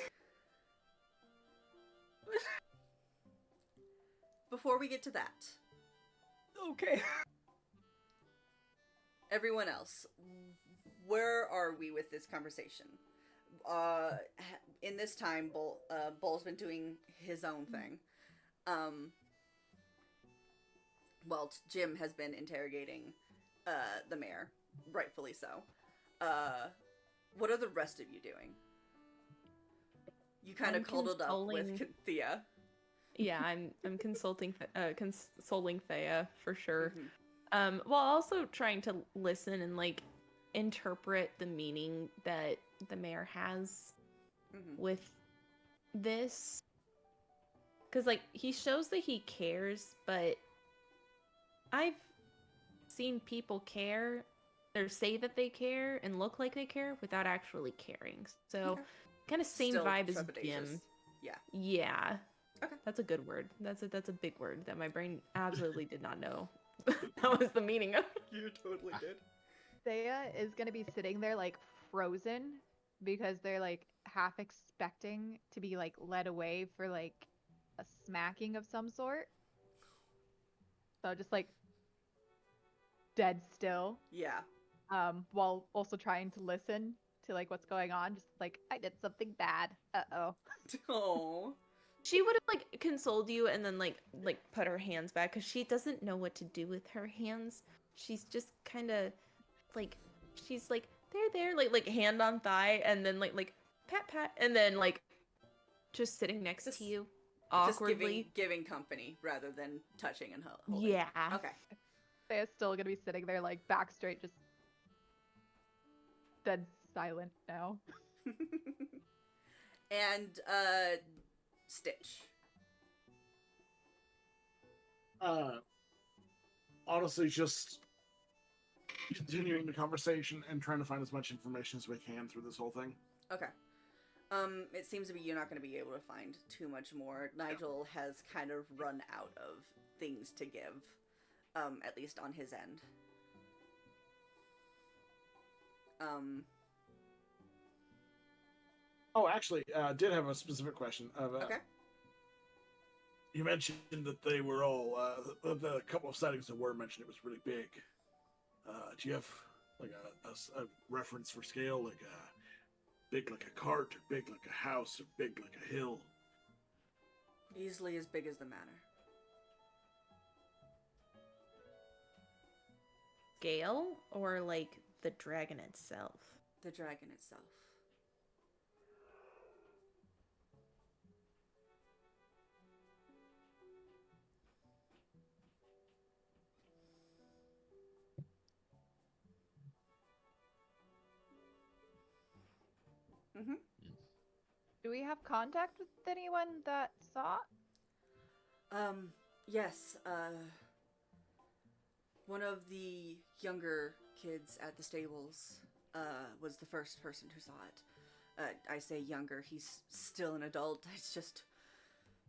Before we get to that, Okay. everyone else, where are we with this conversation? In this time, Bull's been doing his own thing. Well, Jim has been interrogating the mayor, rightfully so. What are the rest of you doing? You kind of cuddled up with Thea. Yeah, I'm consulting consoling Thea for sure. While also trying to listen and like interpret the meaning that the mayor has with this. Because like he shows that he cares, but I've seen people care or say that they care and look like they care without actually caring. So kind of same Still vibe as trepidatious. Jim. Yeah. Yeah. Okay. That's a good word. That's a big word that my brain absolutely did not know. That was the meaning of. You totally did. Thea is gonna be sitting there like frozen because they're like half expecting to be like led away for like a smacking of some sort. So just like dead still. Yeah. While also trying to listen to like what's going on. Just like, I did something bad. Uh-oh. Oh. She would have like consoled you and then like put her hands back because she doesn't know what to do with her hands. She's just kind of like she's like there like hand on thigh and then like pat and then like just sitting next to you awkwardly. Just giving company rather than touching and holding. Yeah. Okay. Thea's still gonna be sitting there like back straight, just dead silent now. And Stitch. Honestly, just continuing the conversation and trying to find as much information as we can through this whole thing. Okay. It seems to be you're not going to be able to find too much more. Nigel has kind of run out of things to give, at least on his end. Oh, actually, did have a specific question. Okay. You mentioned that they were all, the couple of sightings that were mentioned, it was really big. Do you have, like, a reference for scale? Like, big like a cart, or big like a house, or big like a hill? Easily as big as the manor. Scale or like the dragon itself? The dragon itself. Mm-hmm. Do we have contact with anyone that saw? Yes, one of the younger kids at the stables, was the first person who saw it. I say younger, he's still an adult. It's just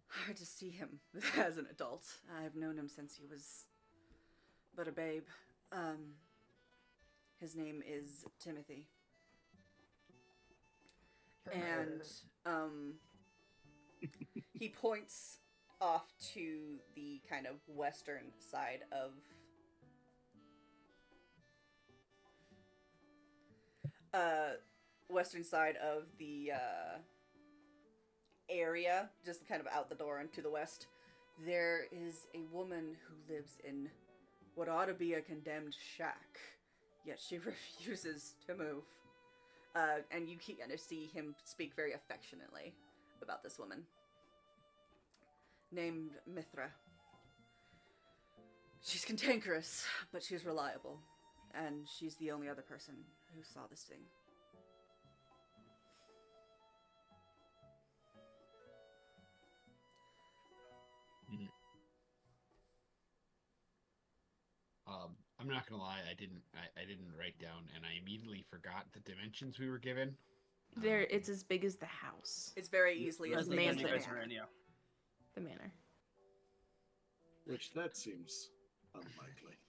Hard to see him as an adult. I've known him since he was but a babe. His name is Timothy. And he points off to the kind of western side of the area, just kind of out the door and to the west. There is a woman who lives in what ought to be a condemned shack, yet she refuses to move. And you can see him speak very affectionately about this woman, named Mithra. She's cantankerous, but she's reliable, and she's the only other person who saw this thing. I'm not gonna lie, I didn't write down, and I immediately forgot the dimensions we were given. It's as big as the house. It's very easily as big as the mansion. manor. Yeah. The manor. Which that seems unlikely.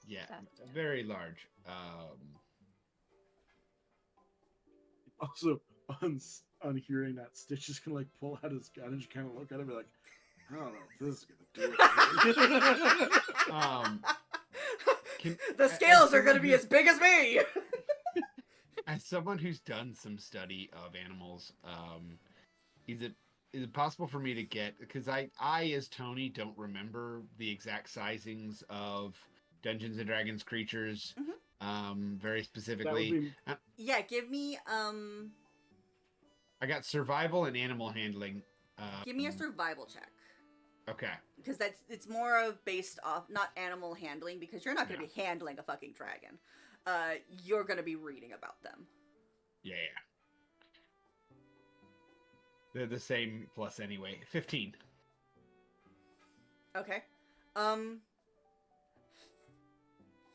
Yeah, Excessive. very large. Also, on hearing that, Stitch is gonna like pull out his gun and just kind of look at him and be like, I don't know if this is gonna do it. The scales are gonna be as big as me! As someone who's done some study of animals, is it possible for me to get, because I as Tony don't remember the exact sizings of Dungeons and Dragons creatures, very specifically. Yeah, give me I got survival and animal handling. give me a survival check. Okay. Because it's more of based off not animal handling, because you're not going to be handling a fucking dragon. You're going to be reading about them. Yeah. They're the same plus anyway. 15. Okay.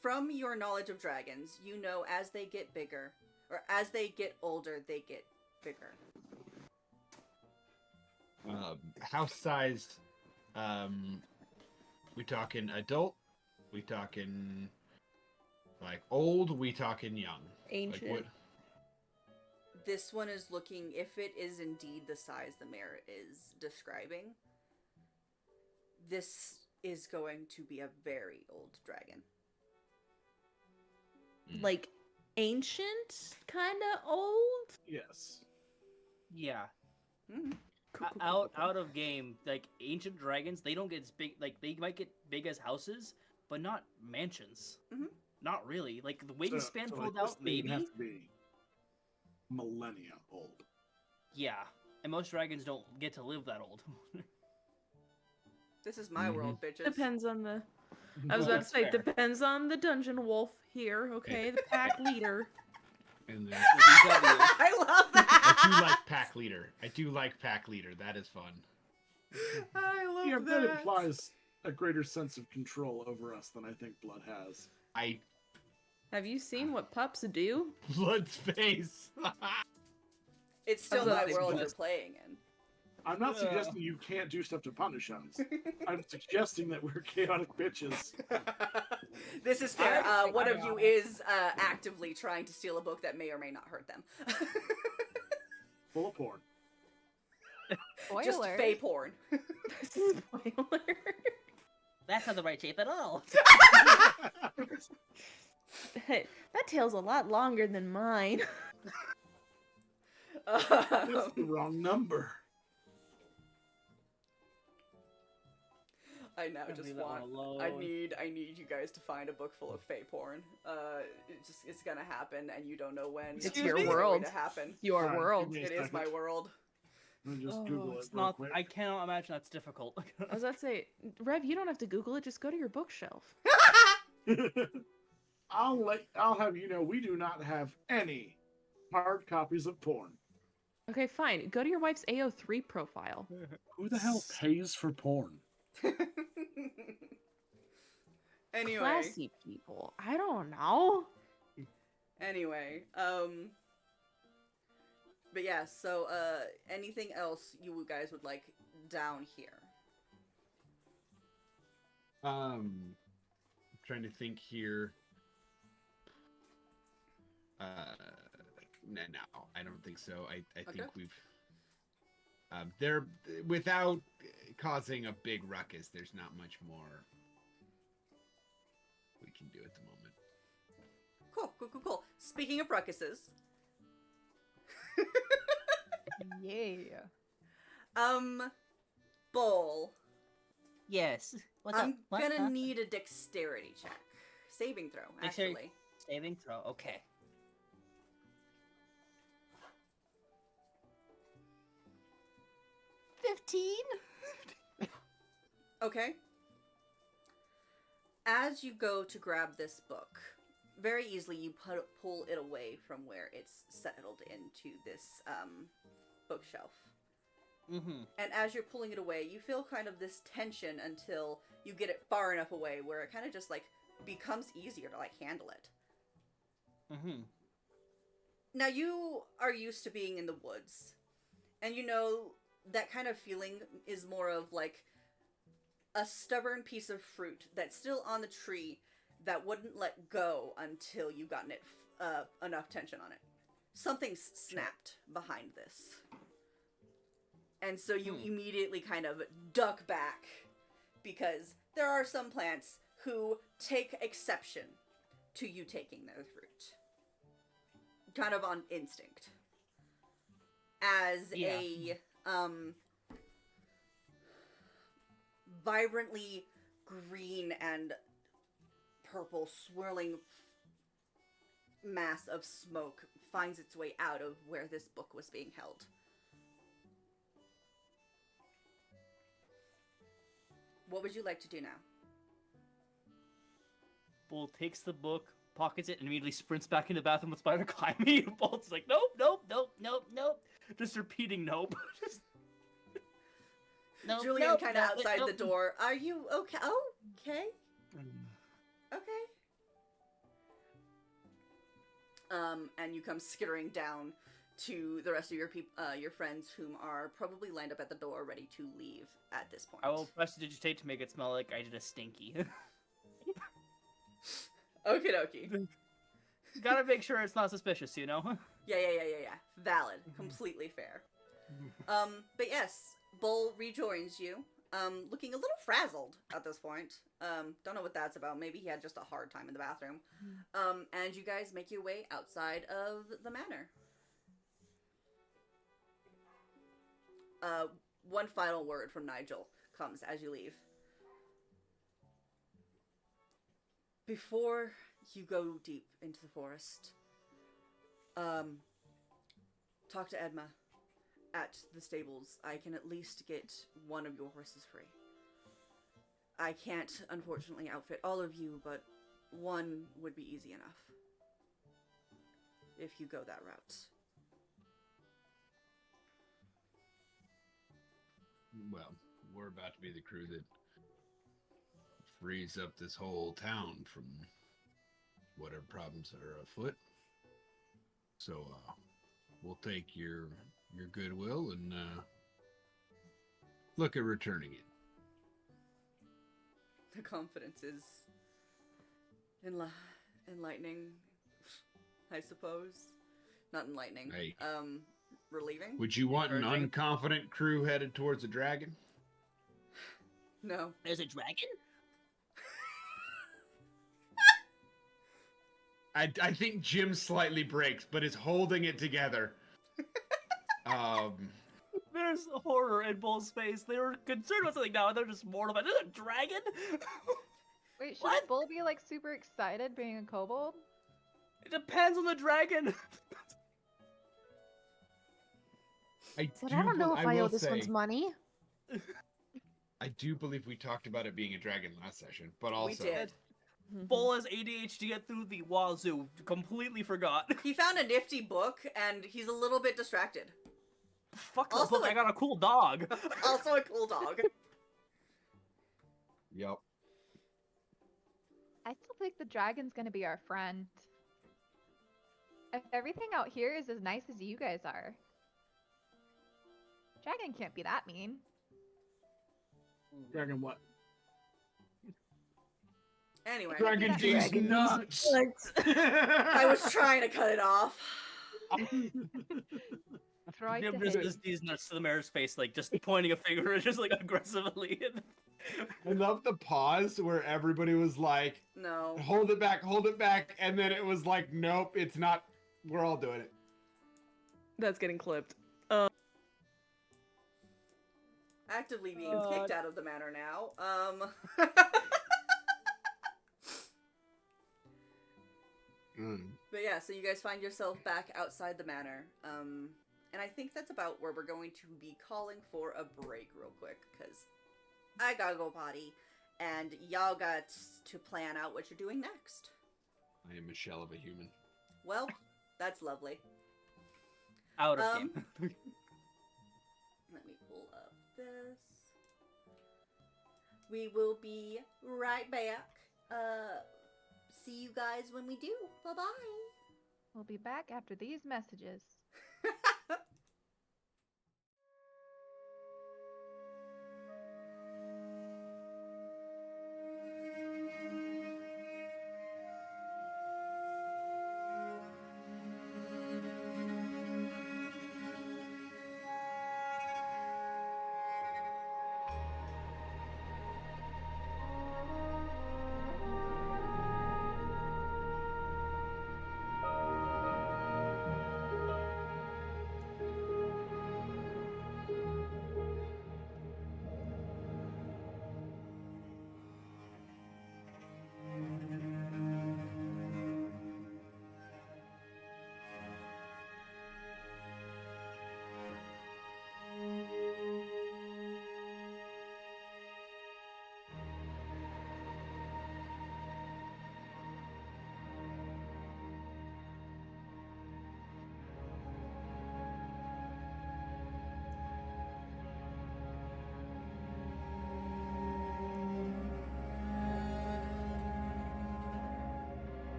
From your knowledge of dragons, you know as they get bigger, or as they get older, they get bigger. House sized. We talking adult? We talking like old? We talking young? Ancient. Like what? This one is looking, if it is indeed the size the mayor is describing, this is going to be a very old dragon. Like ancient, kind of old. Yes. Yeah. Mm-hmm. Out of game, like ancient dragons, they don't get as big. Like they might get big as houses, but not mansions. Mhm. Not really. Like the wingspan So, fold like, this out, thing would maybe. have to be millennia old. Yeah, and most dragons don't get to live that old. This is my world, bitches. Depends on the. I was about to That's say, fair. depends on the dungeon wolf here. Okay, the pack leader. And then, I love that! I do like pack leader. That is fun. I love Yeah, that! that implies a greater sense of control over us than I think Blood has. Have you seen what pups do? Blood's face. It's still I was my about to say world you're blessed. playing in. I'm not suggesting you can't do stuff to punish us. I'm suggesting that we're chaotic bitches. This is fair. I think One I of you got is actively trying to steal a book that may or may not hurt them. Full of porn. Just Spoiler. fey porn. Spoiler. That's not the right shape at all. Hey, that tail's a lot longer than mine. That's the wrong number. I now Gotta just leave that one want. alone. I need you guys to find a book full of fey porn. It's gonna happen, and you don't know when. It's It's your going world. to happen. Your Fine, world. give me a It is my second. world. Let me just Oh, Google it it's real not. quick. I cannot imagine that's difficult. I was about to say, Rev, you don't have to Google it. Just go to your bookshelf. I'll have you know we do not have any hard copies of porn. Okay, fine. Go to your wife's AO3 profile. Who the hell pays for porn? Anyway, Classy people. I don't know. But yeah, so anything else you guys would like down here? Trying to think here. No, I don't think so. I Okay. think we've there without causing a big ruckus. There's not much more we can do at the moment. Cool. Speaking of ruckuses, Yeah. Bull, Yes. What's I'm up? What? gonna Huh? need a dexterity check. Saving throw, Dexterity- actually. Saving throw. Okay. Okay. As you go to grab this book, very easily you pull it away from where it's settled into this bookshelf. Mm-hmm. And as you're pulling it away, you feel kind of this tension until you get it far enough away where it kind of just like becomes easier to like handle it. Mm-hmm. Now you are used to being in the woods, and you know that kind of feeling is more of like a stubborn piece of fruit that's still on the tree that wouldn't let go until you gotten it enough tension on it. Something's snapped behind this. And so you immediately kind of duck back because there are some plants who take exception to you taking their fruit. Kind of on instinct. As a vibrantly green and purple swirling mass of smoke finds its way out of where this book was being held. What would you like to do now? Bull takes the book, pockets it, and immediately sprints back in the bathroom with Spider climbing. And Bolt's like, nope. Just repeating nope. Just... Nope, Julian nope, kind of nope, outside nope. the door. Are you okay? Oh, okay. Okay. And you come skittering down to the rest of your your friends, whom are probably lined up at the door, ready to leave at this point. I will prestidigitate to make it smell like I did a stinky. Okie dokie. Gotta make sure it's not suspicious, you know? Yeah. Valid. Completely fair. But yes, Bull rejoins you, looking a little frazzled at this point. Don't know what that's about. Maybe he had just a hard time in the bathroom. And you guys make your way outside of the manor. One final word from Nigel comes as you leave. Before you go deep into the forest, talk to Edma at the stables. I can at least get one of your horses free. I can't, unfortunately, outfit all of you, but one would be easy enough. If you go that route. Well, we're about to be the crew that frees up this whole town from whatever problems are afoot. So, we'll take your goodwill and look at returning it. The confidence is enlightening, I suppose. Not enlightening. Hey. Relieving? Would you want an Encouraging. unconfident crew headed towards a dragon? No. There's a dragon? I think Jim slightly breaks, but is holding it together. There's horror in Bull's face. They were concerned about something now, and they're just mortified. There's a dragon? Wait, should What? Bull be like super excited being a kobold? It depends on the dragon. But I don't know if I will owe this say, one's money. I do believe we talked about it being a dragon last session, but also We did. Bull has ADHD through the wazoo. Completely forgot. He found a nifty book, and he's a little bit distracted. Fuck the Also book, I a- got a cool dog. Also a cool dog. Yep. I still think the dragon's gonna be our friend. If everything out here is as nice as you guys are, Dragon can't be that mean. Dragon what? Anyway, Dragon D's Dragon nuts. I was trying to cut it off. Tried Jim to just hit. does these nuts to the mayor's face, like just pointing a finger, just like aggressively. I love the pause where everybody was like, No. hold it back, and then it was like, nope, it's not. We're all doing it. That's getting clipped. Actively being kicked out of the manor now. But yeah, so you guys find yourself back outside the manor. And I think that's about where we're going to be calling for a break real quick, because I gotta go potty, and y'all got to plan out what you're doing next. I am a shell of a human. Well, that's lovely. Out of game. Let me pull up this. We will be right back. See you guys when we do. Bye-bye. We'll be back after these messages.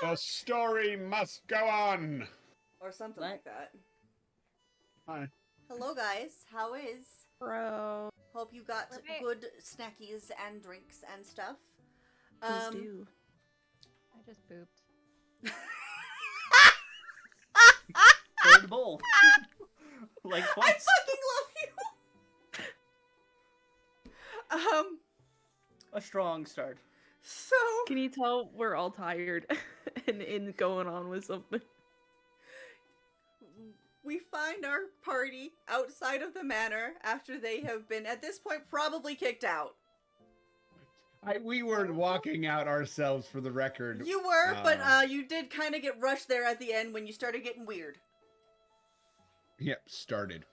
The story must go on. Or something What? like that. Hi. Hello, guys. How is? Bro, Hope you got Right. good snackies and drinks and stuff. please do. I just pooped. Third bowl. Like I twice. fucking love you. A strong start. So Can you tell we're all tired and in going on with something? we find our party outside of the manor after they have been, at this point, probably kicked out. We weren't walking out ourselves, for the record. You were, but you did kind of get rushed there at the end when you started getting weird. Yep, started.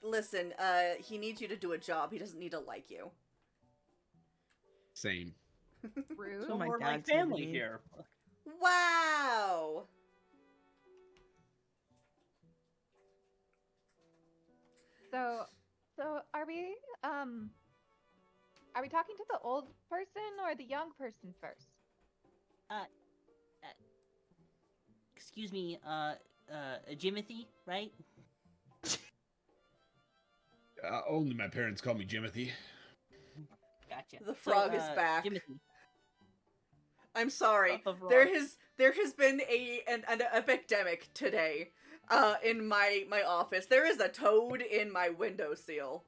Listen, he needs you to do a job. He doesn't need to like you. Same. Rude. So my we're like dad's never family mean. here. Wow. So are we talking to the old person or the young person first? Excuse me, Jimothy, right? Only my parents call me Jimothy. Gotcha. The frog is back. Jimothy. I'm sorry. Not the There frog. has been an epidemic today. In my office, there is a toad in my windowsill.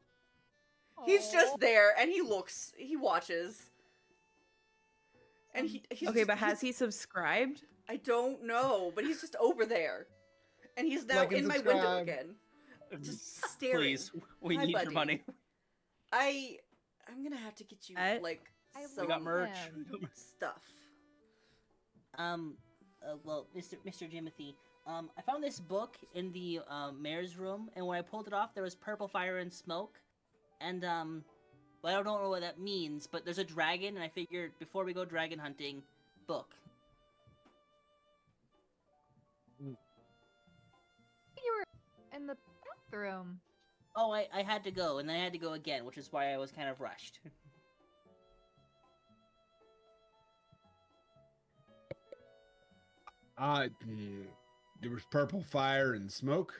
He's just there, and he watches. And he's Okay, just, but has he subscribed? I don't know, but he's just over there. And he's now Like and in my window subscribe. again. Just staring. Please, we Hi, need buddy. your money. I'm gonna have to get you, like, I some We got merch. stuff. Well, Mr. Jimothy, I found this book in the mayor's room, and when I pulled it off, there was purple fire and smoke, and well, I don't know what that means, but there's a dragon, and I figured before we go dragon hunting, book. You were in the bathroom. Oh, I had to go, and then I had to go again, which is why I was kind of rushed. There was purple fire and smoke.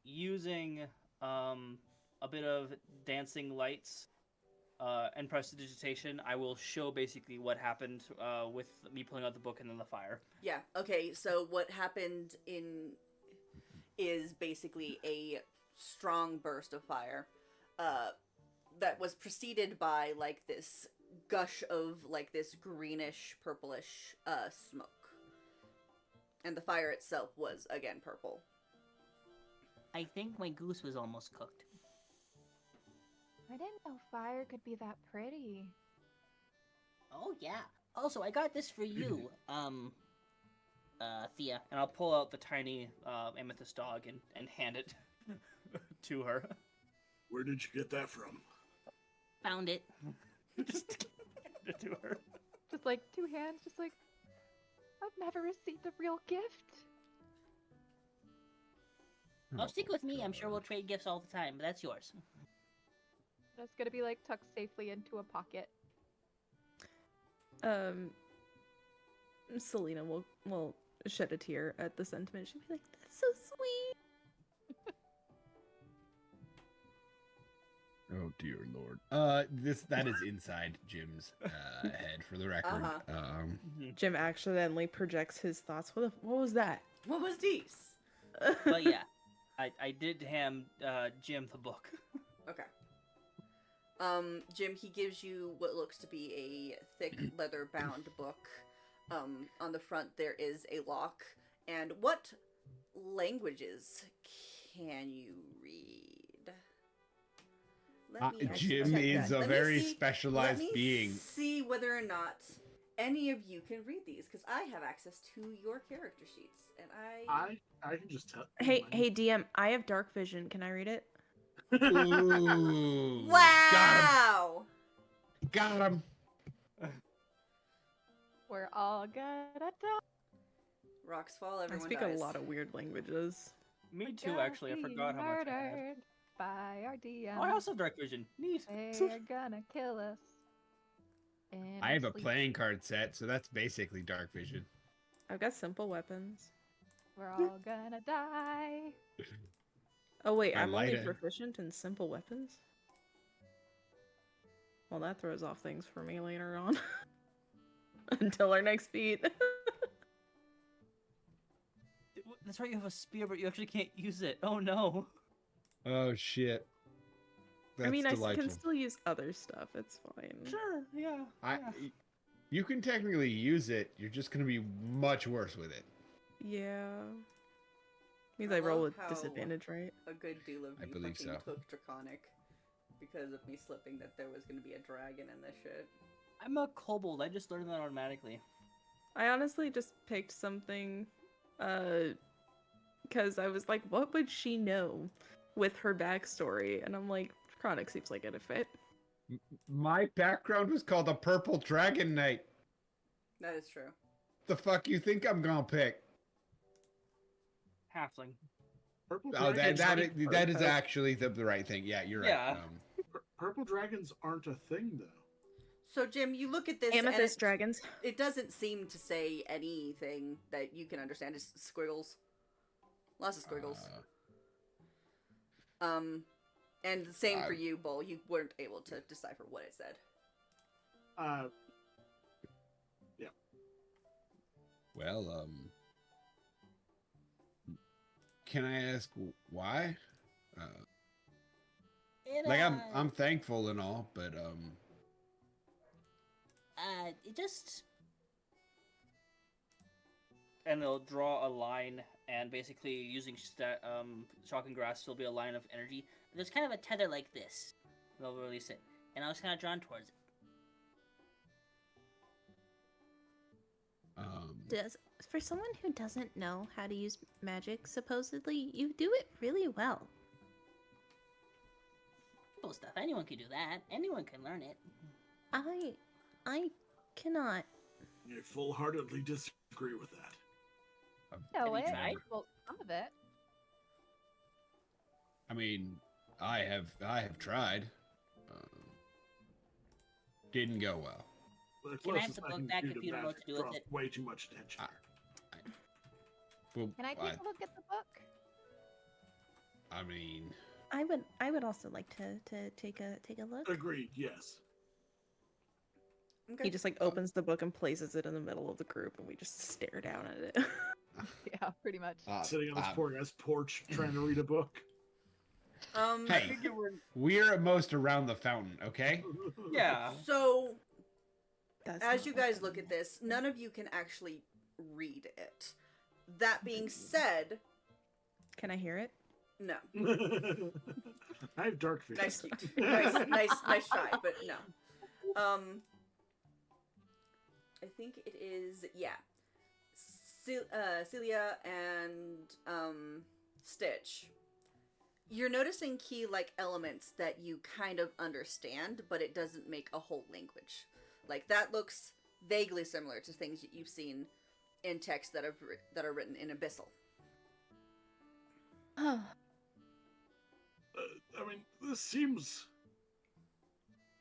Using a bit of dancing lights and prestidigitation, I will show basically what happened with me pulling out the book and then the fire. Yeah, okay, so what happened is basically a strong burst of fire that was preceded by, like, this gush of, like, this greenish, purplish smoke. And the fire itself was, again, purple. I think my goose was almost cooked. I didn't know fire could be that pretty. Oh yeah. Also, I got this for you, Thea. And I'll pull out the tiny amethyst dog and hand it to her. Where did you get that from? Found it. Just hand it to her. Just like 2 hands, just like, I've never received a real gift. Oh, stick with me. I'm sure we'll trade gifts all the time, but that's yours. It's gonna be like tucked safely into a pocket. Selena will shed a tear at the sentiment. She'll be like, "That's so sweet." Oh dear lord. That is inside Jim's head, for the record. Uh-huh. Jim accidentally projects his thoughts. What was that? What was these? But yeah. I did hand Jim the book. Okay. Jim, he gives you what looks to be a thick leather-bound book. On the front there is a lock. And what languages can you read? Let me actually Jim check is that. a Let me very see- specialized let me being. see whether or not any of you can read these, because I have access to your character sheets, and I can just tell. Hey, DM, I have dark vision. Can I read it? Ooh. Wow! Got him. We're all gonna die. Rocks fall, I everyone speak dies. a lot of weird languages. Me too, Gonna actually. I be forgot how much I had. murdered by our DM. Oh, I also have dark vision. Neat. They're gonna kill us. And I have a sleep. playing card set, so that's basically dark vision. I've got simple weapons. We're all gonna die. Oh wait, I I'm only light it. proficient in simple weapons? Well, that throws off things for me later on. Until our next feat. That's right, you have a spear, but you actually can't use it. Oh no. Oh shit. That's I mean, I delightful. can still use other stuff. It's fine. Sure, yeah. You can technically use it. You're just gonna be much worse with it. Yeah. Means I I roll love with how- disadvantage, right? A good deal of I you believe fucking so. took Draconic because of me slipping that there was gonna be a dragon in this shit. I'm a kobold. I just learned that automatically. I honestly just picked something, because I was like, what would she know with her backstory? And I'm like, Chronic seems like it'd fit. My background was called a Purple Dragon Knight. That is true. The fuck you think I'm gonna pick? Halfling. Purple Oh, dragons that is actually the right thing. Yeah, you're right. Yeah. Purple dragons aren't a thing, though. So Jim, you look at this Amethyst and dragons. it doesn't seem to say anything that you can understand. Just squiggles. Lots of squiggles. And the same for you, Bull. You weren't able to decipher what it said. Yeah. Well, can I ask why? I'm thankful and all, but It just And they'll draw a line, and basically using shocking grass will be a line of energy. There's kind of a tether like this. They'll release it, and I was kind of drawn towards it. For someone who doesn't know how to use magic, supposedly you do it really well. Simple stuff. Anyone can do that. Anyone can learn it. I cannot. I full-heartedly disagree with that. No, you tried? well, some of it. I mean, I have tried. Didn't go well. The Can I have closest the I book can back do if to you don't know what magic to do with draws it? way too much attention. Well, Can I take a look at the book? I mean, I would also like to take a look. Agreed. Yes. Okay. He just like opens the book and places it in the middle of the group, and we just stare down at it. Yeah, pretty much. Sitting on this poor guy's porch trying to read a book. Hey, we're at most around the fountain, okay? Yeah. So, That's as not you what guys that look at means. this, none of you can actually read it. That being said, Can I hear it? no. I have dark vision. Nice try, but no. I think it is, yeah. Celia and Stitch. You're noticing key-like elements that you kind of understand, but it doesn't make a whole language. Like, that looks vaguely similar to things you've seen in text that are written in Abyssal. Oh, I mean, this seems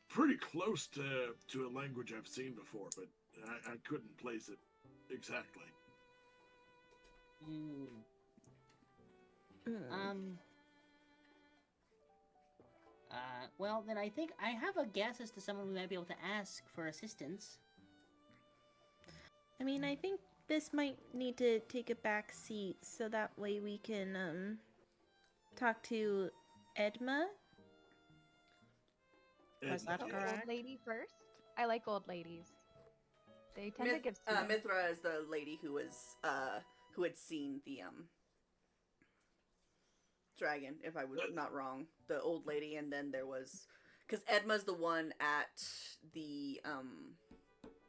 pretty close to a language I've seen before, but I couldn't place it exactly. Well, then I think I have a guess as to someone we might be able to ask for assistance. I mean, I think this might need to take a back seat so that way we can talk to Edma. Was that And, correct? Old lady first. I like old ladies. They tend to give. Mithra is the lady who had seen the dragon, if I was not wrong. The old lady, and then there was, because Edma's the one at the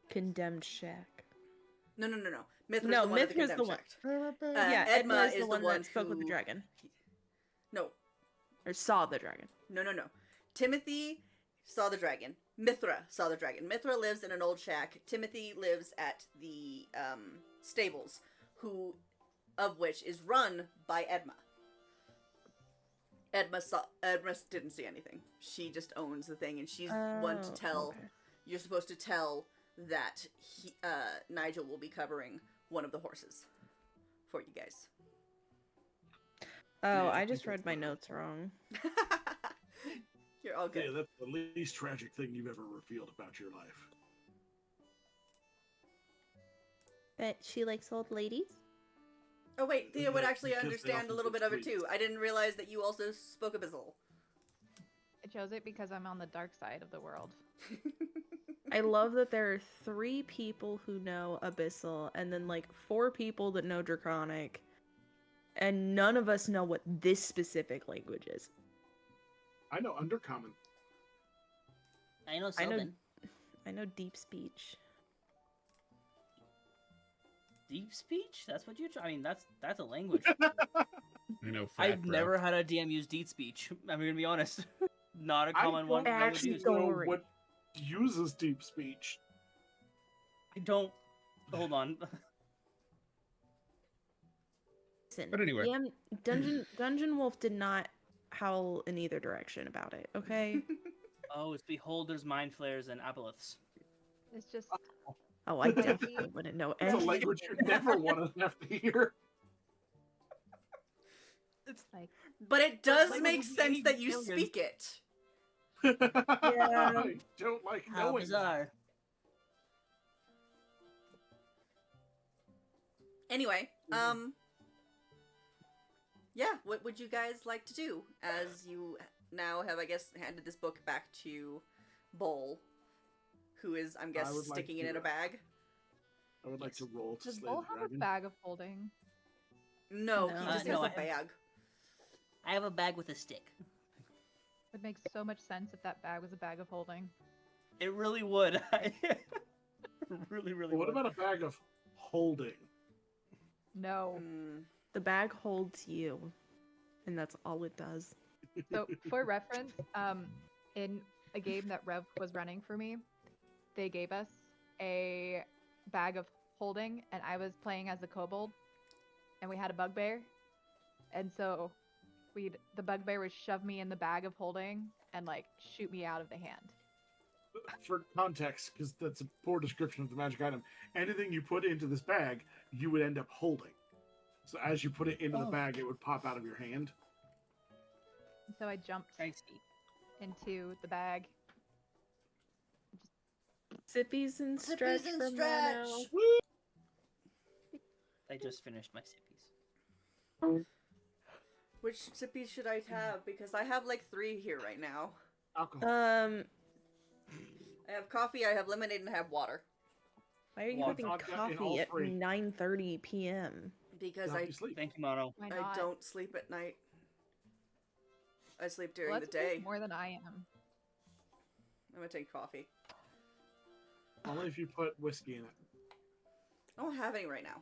Condemned shack. No. Mithra's No, the one at the Mithra's the condemned one. shack. Yeah, Edma Edma is is the one that spoke with the who- dragon, No, or saw the dragon. no. Timothy saw the dragon. Mithra saw the dragon. Mithra lives in an old shack. Timothy lives at the stables, of which is run by Edma. Edma didn't see anything. She just owns the thing, and she's one to tell. Okay. you're supposed to tell that Nigel will be covering one of the horses for you guys. Oh, Yeah, I I just think read that's my fine. notes wrong. You're all good. Yeah, that's the least tragic thing you've ever revealed about your life. But she likes old ladies. Oh wait, Thea would Yeah, actually because they understand a often little get bit of it squeezed. too. I didn't realize that you also spoke Abyssal. I chose it because I'm on the dark side of the world. I love that there are 3 people who know Abyssal, and then like 4 people that know Draconic, and none of us know what this specific language is. I know Undercommon. I know I know- Sylvan. I know Deep Speech. Deep speech? That's what you. I mean, that's a language. I know. Fat I've bro. never had a DM use deep speech. I'm gonna be honest. Not a I common one don't that I would actually use. don't- know worry. what uses deep speech. I don't. Hold on. Listen, But anyway. Dungeon Wolf did not howl in either direction about it, okay? Oh, it's beholders, mind flayers, and aboleths. It's just Oh, I definitely wouldn't know That's a anything. language you never want to have to hear. like But it does Like, make what do sense you that you mean, speak it. I don't like How knowing that. bizarre. Anyway, yeah, what would you guys like to do as you now have, I guess, handed this book back to Bowl, who is, I'm I guessing, would like sticking it to, in a bag? I would like to roll to does slay Bull the have a dragon. bag of holding? No, No. he just No, has I a bag. I have a bag with a stick. It makes so much sense if that bag was a bag of holding. It really would. really, really. But what would. about a bag of holding? No. Mm. The bag holds you, and that's all it does. So for reference, in a game that Rev was running for me, they gave us a bag of holding, and I was playing as a kobold, and we had a bugbear, and so the bugbear would shove me in the bag of holding and like shoot me out of the hand. For context, because that's a poor description of the magic item, anything you put into this bag, you would end up holding. So as you put it into the Oh. bag, it would pop out of your hand. And so I jumped I see. into the bag. Sippies and stretch and for stretch. Mono. I just finished my sippies. Which sippies should I have? Because I have like 3 here right now. Alcohol. I have coffee, I have lemonade, and I have water. Why are you Well, having vodka in coffee all at 3. 9:30 p.m.? Because To help I you sleep. Thank you, Mono. Why I not? don't sleep at night. I sleep during Well, the that's at least day. more than I am. I'm gonna take coffee. Only if you put whiskey in it. I don't have any right now.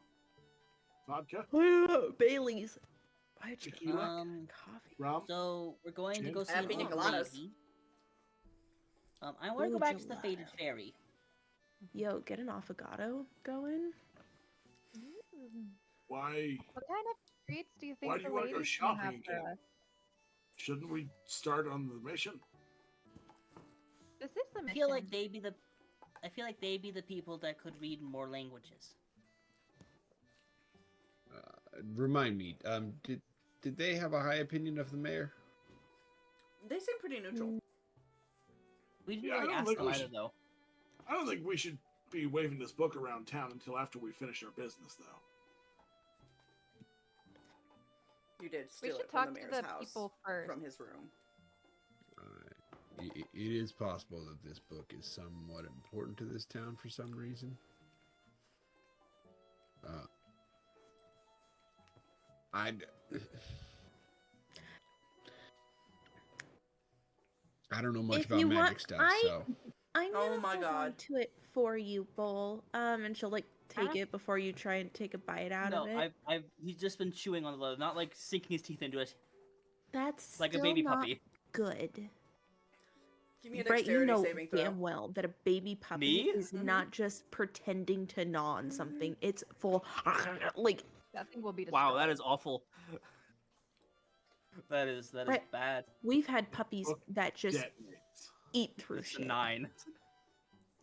Vodka, Bailey's. Why would you tequila, coffee? rum. So we're going to Gin? go see Happy an old Nicoladas. lady. I want to Ooh, go back to the gelato. Faded Fairy. Yo, get an affogato going. Why What kind of treats do you think Why do the you wanna go ladies can have shopping for again? us? shouldn't we start on the mission? This is the I mission. feel like they'd be the. I feel like they'd be the people that could read more languages. Remind me. Did they have a high opinion of the mayor? They seem pretty neutral. We didn't Yeah, I really don't ask think them we either, should- though. I don't think we should be waving this book around town until after we finish our business, though. You did we steal should it from talk the to mayor's the house, people first. from his room. It is possible that this book is somewhat important to this town for some reason. I don't know much If about you magic want- stuff, I- so I'm Oh gonna my hold God. on to it for you, Bull. And she'll like take Huh? it before you try and take a bite out No, of it. he's just been chewing on the leather, not like sinking his teeth into it That's like a still baby not puppy. good. Give me a Right, you dexterity know saving throw. damn well that a baby puppy Me? is Mhm. not just pretending to gnaw on something. It's full, like, That thing will be Wow, that destroyed. is awful. That is Right. bad. we've had puppies Book that just Detonates. eat through It's a shit. 9.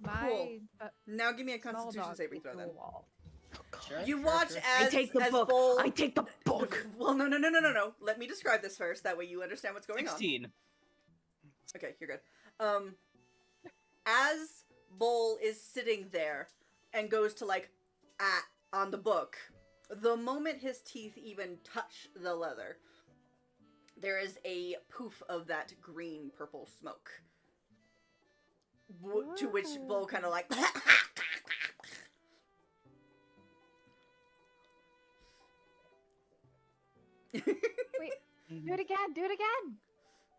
My Now give me a small Constitution dog saving is throw the then. wall. Sure, You sure, watch sure. as I take the as book. Bull. I take the book. Well, no. Let me describe this first. That way you understand what's going on. 16. Okay, you're good. As Bull is sitting there and goes to on the book, the moment his teeth even touch the leather, there is a poof of that green purple smoke. To which Bull kind of like. Wait, do it again. Do it again.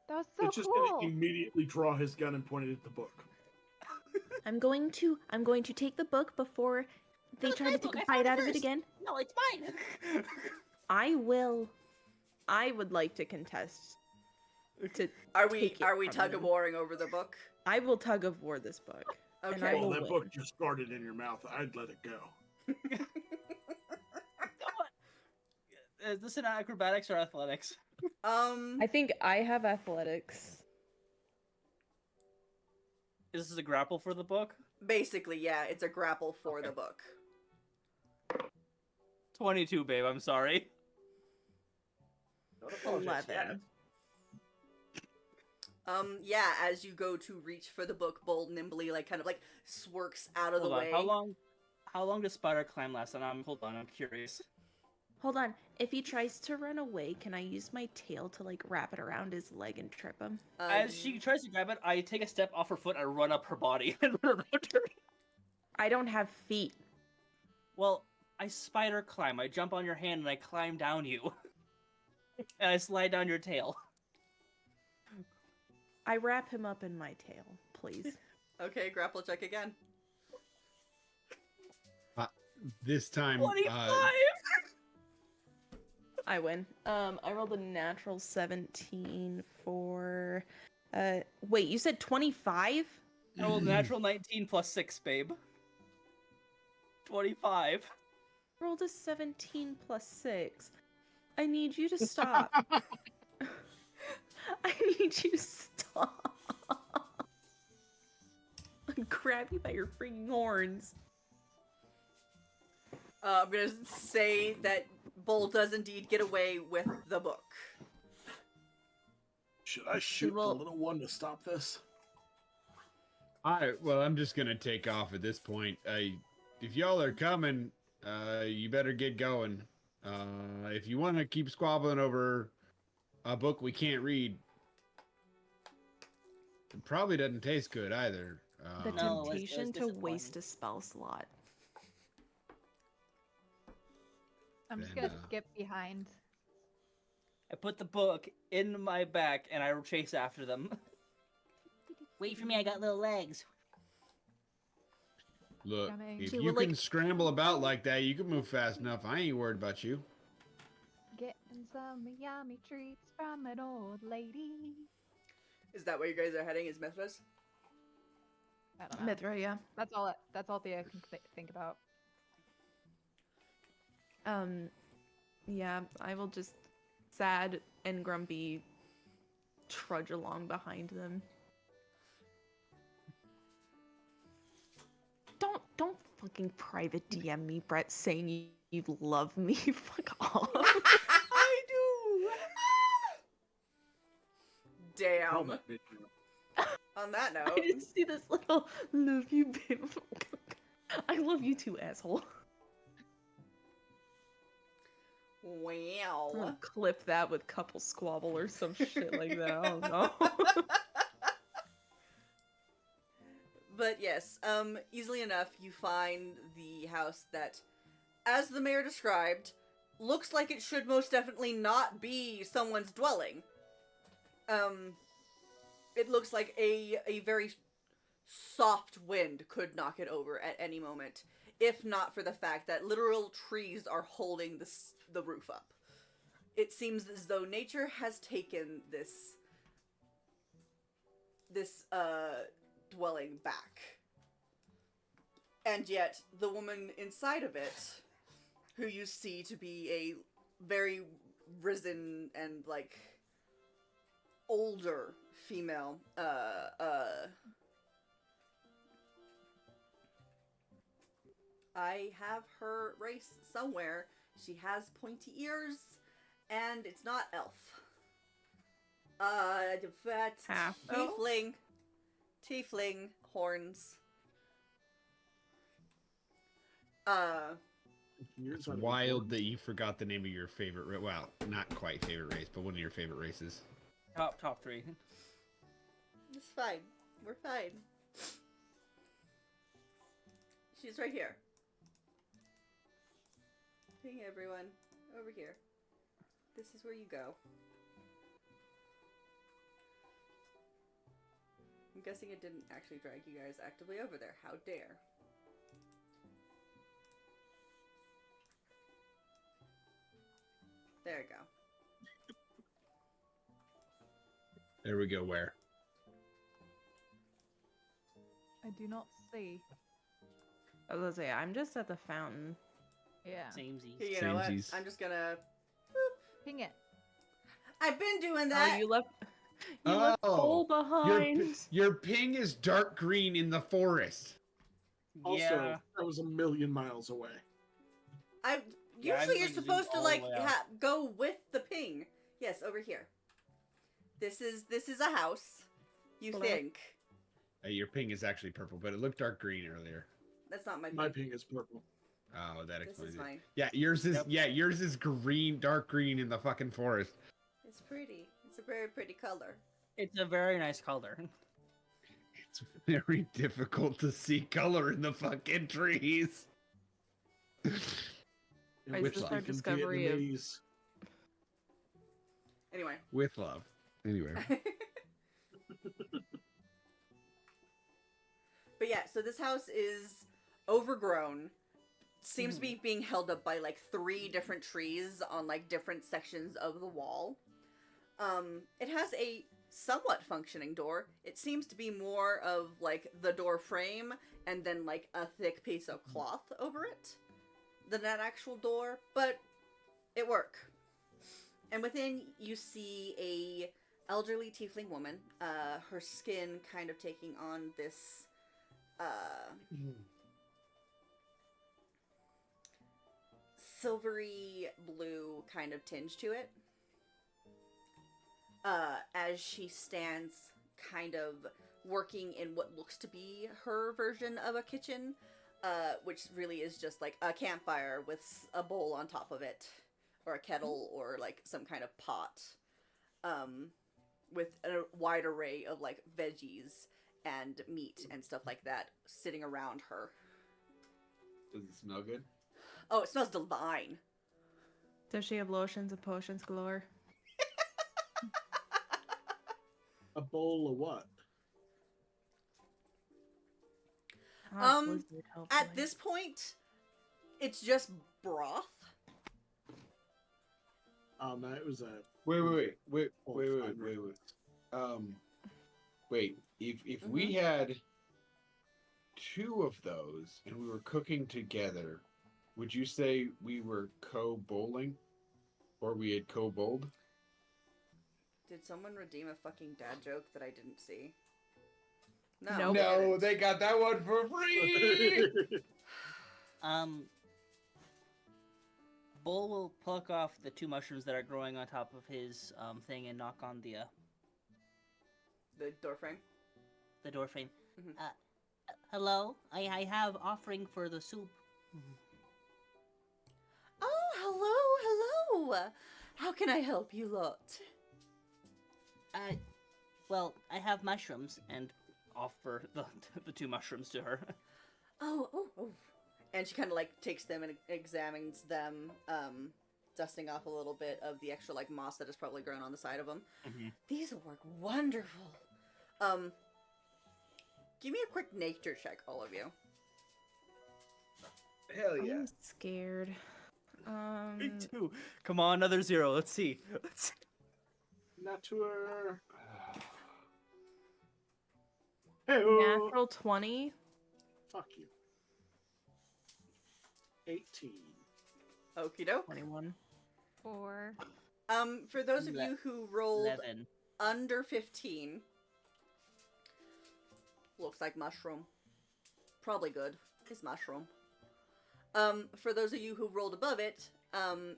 That was so It's just cool. gonna immediately draw his gun and point it at the book. I'm going to take the book before they try to take a bite out of it again. No, it's mine. I would like to contest. Are we Take it from tug of them. warring over the book? I will tug of war this book. And Okay. I Well, will that win. book just started in your mouth. I'd let it go. Is this in acrobatics or athletics? I think I have athletics. Is this a grapple for the book? Basically, yeah, it's a grapple for the book. 22, babe. I'm sorry. Don't apologize. 11. Yeah, as you go to reach for the book, Bull nimbly, kind of smirks out of Hold the on. way. How long does spider climb last? And hold on. I'm curious. Hold on. If he tries to run away, can I use my tail to wrap it around his leg and trip him? As she tries to grab it, I take a step off her foot. I run up her body and run around her. I don't have feet. Well, I spider climb. I jump on your hand and I climb down you. And I slide down your tail. I wrap him up in my tail, please. Okay, grapple check again. This time, 25! I win. I rolled a natural 17 for... wait, you said 25? I rolled a natural 19 plus 6, babe. 25. Rolled a 17 plus 6. I need you to stop. I need you to stop. Grab you by your freaking horns. I'm gonna say that Bull does indeed get away with the book. Should I shoot will- the little one to stop this? Well, I'm just gonna take off at this point. If y'all are coming, you better get going. If you want to keep squabbling over a book we can't read, it probably doesn't taste good either. The No, it's temptation to disappointing. waste a spell slot. I'm just Then, gonna skip behind. I put the book in my back and I chase after them. Wait for me, I got little legs. Look, Coming. if She you will, can scramble about like that, you can move fast enough. I ain't worried about you. Getting some yummy treats from an old lady. Is that where you guys are heading? Is Mithras? I don't know. Mithra, yeah. That's all Thea can think about. Yeah, I will just sad and grumpy trudge along behind them. Don't fucking private DM me, Brett, saying you love me. Fuck off. I do! Damn. Helmet, bitch. On that I note, didn't see this little love you, babe. I love you too, asshole. I'm wow. gonna clip that with couple squabble or some shit like that. I don't know. But yes, easily enough, you find the house that, as the mayor described, looks like it should most definitely not be someone's dwelling. It looks like a very soft wind could knock it over at any moment, if not for the fact that literal trees are holding the roof up. It seems as though nature has taken this dwelling back. And yet, the woman inside of it, who you see to be a very risen and, older female, I have her race somewhere. She has pointy ears, and it's not elf. That's Half elf? Tiefling horns. It's wild that you forgot the name of your favorite. Well, not quite favorite race, but one of your favorite races. Top 3. It's fine. We're fine. She's right here. Hey everyone, over here. This is where you go. I'm guessing it didn't actually drag you guys actively over there. How dare. There we go. There we go. Where? I do not see. I was gonna say, I'm just at the fountain. Yeah. Samesies. Here, you know what? Samesies. I'm just gonna... Ping it. I've been doing Oh, that! you left Bowl Your, behind. your ping is dark green in the forest. Also, Yeah. that was 1,000,000 miles away. Yeah, Usually I've, you're like, supposed to zoomed all like the way out. go with the ping. Yes, over here. This is a house. You Hello? think? Your ping is actually purple, but it looked dark green earlier. That's not my ping. My ping is purple. Oh, that This explains is it. mine. Yeah, yours is Yep. yours is green, dark green in the fucking forest. It's pretty. It's a very pretty color. It's a very nice color. It's very difficult to see color in the fucking trees. And Is With this love. our discovery of- Vietnamese. Anyway. With love. Anyway. But yeah, so this house is overgrown. Seems to be being held up by like 3 different trees on like different sections of the wall. It has a somewhat functioning door. It seems to be more of like the door frame and then like a thick piece of cloth over it than an actual door, but it works. And within you see a elderly tiefling woman, her skin kind of taking on this silvery blue kind of tinge to it. As she stands kind of working in what looks to be her version of a kitchen, which really is just like a campfire with a bowl on top of it, or a kettle, or like some kind of pot, with a wide array of like veggies and meat and stuff like that sitting around her. Does it smell good? Oh, it smells divine. Does she have lotions and potions galore? A bowl of what? Ah, Um, blizzard, At hopefully. this point, it's just broth. No, it was a. Wait. fine Wait. If we had 2 of those and we were cooking together, would you say we were co-bowling? Or we had co-bowled? Did someone redeem a fucking dad joke that I didn't see? No. Nope. they No, didn't. they got that one for free! Bull will pluck off the 2 mushrooms that are growing on top of his thing and knock on the The door frame? door frame. Mhm. Hello, I have offering for the soup. Oh, hello. How can I help you lot? Well, I have mushrooms and offer the 2 mushrooms to her. Oh. And she kind of like takes them and examines them, dusting off a little bit of the extra like moss that has probably grown on the side of them. Mhm. These will work wonderful. Give me a quick nature check, all of you. Hell yeah. I'm scared. Me too. Come on, another 0. Let's see. Nature. Hey, Natural 20. fuck you. 18. Okie doke. 21. 4. For those of you who rolled 11. under 15, looks like mushroom. Probably good. It's mushroom. For those of you who rolled above it,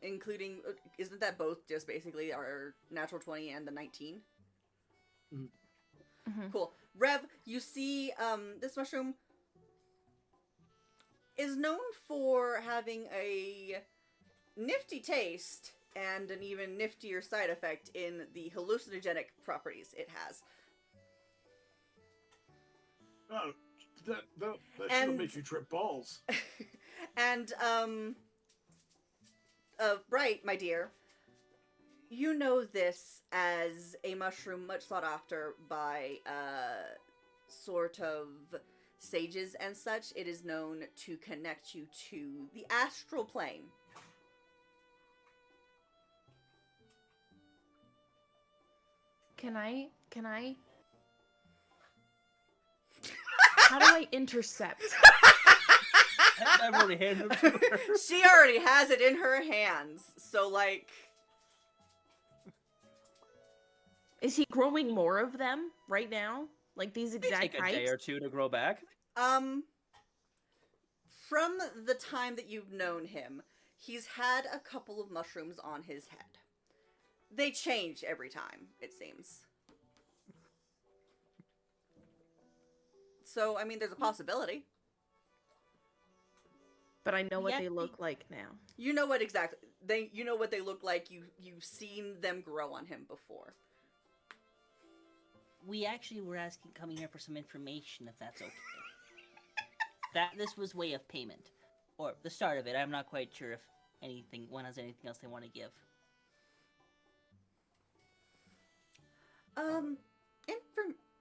including, isn't that both just basically our natural 20 and the 19? Cool. Rev, you see, this mushroom is known for having a nifty taste and an even niftier side effect in the hallucinogenic properties it has. Oh, that should make you trip balls. And, Bright, my dear, you know this as a mushroom much sought after by, sort of sages and such. It is known to connect you to the astral plane. Can I? How do I intercept? I've already handed it to her. She already has it in her hands, so, like... Is he growing more of them right now? Like these It may exact take a heights? day or two to grow back. From the time that you've known him, he's had a couple of mushrooms on his head. They change every time, it seems. So, I mean, there's a possibility. But I know what Yeah, they look like now. You know you know what they look like. You've seen them grow on him before. We actually were coming here for some information, if that's okay. This was way of payment, or the start of it. I'm not quite sure if one has anything else they want to give.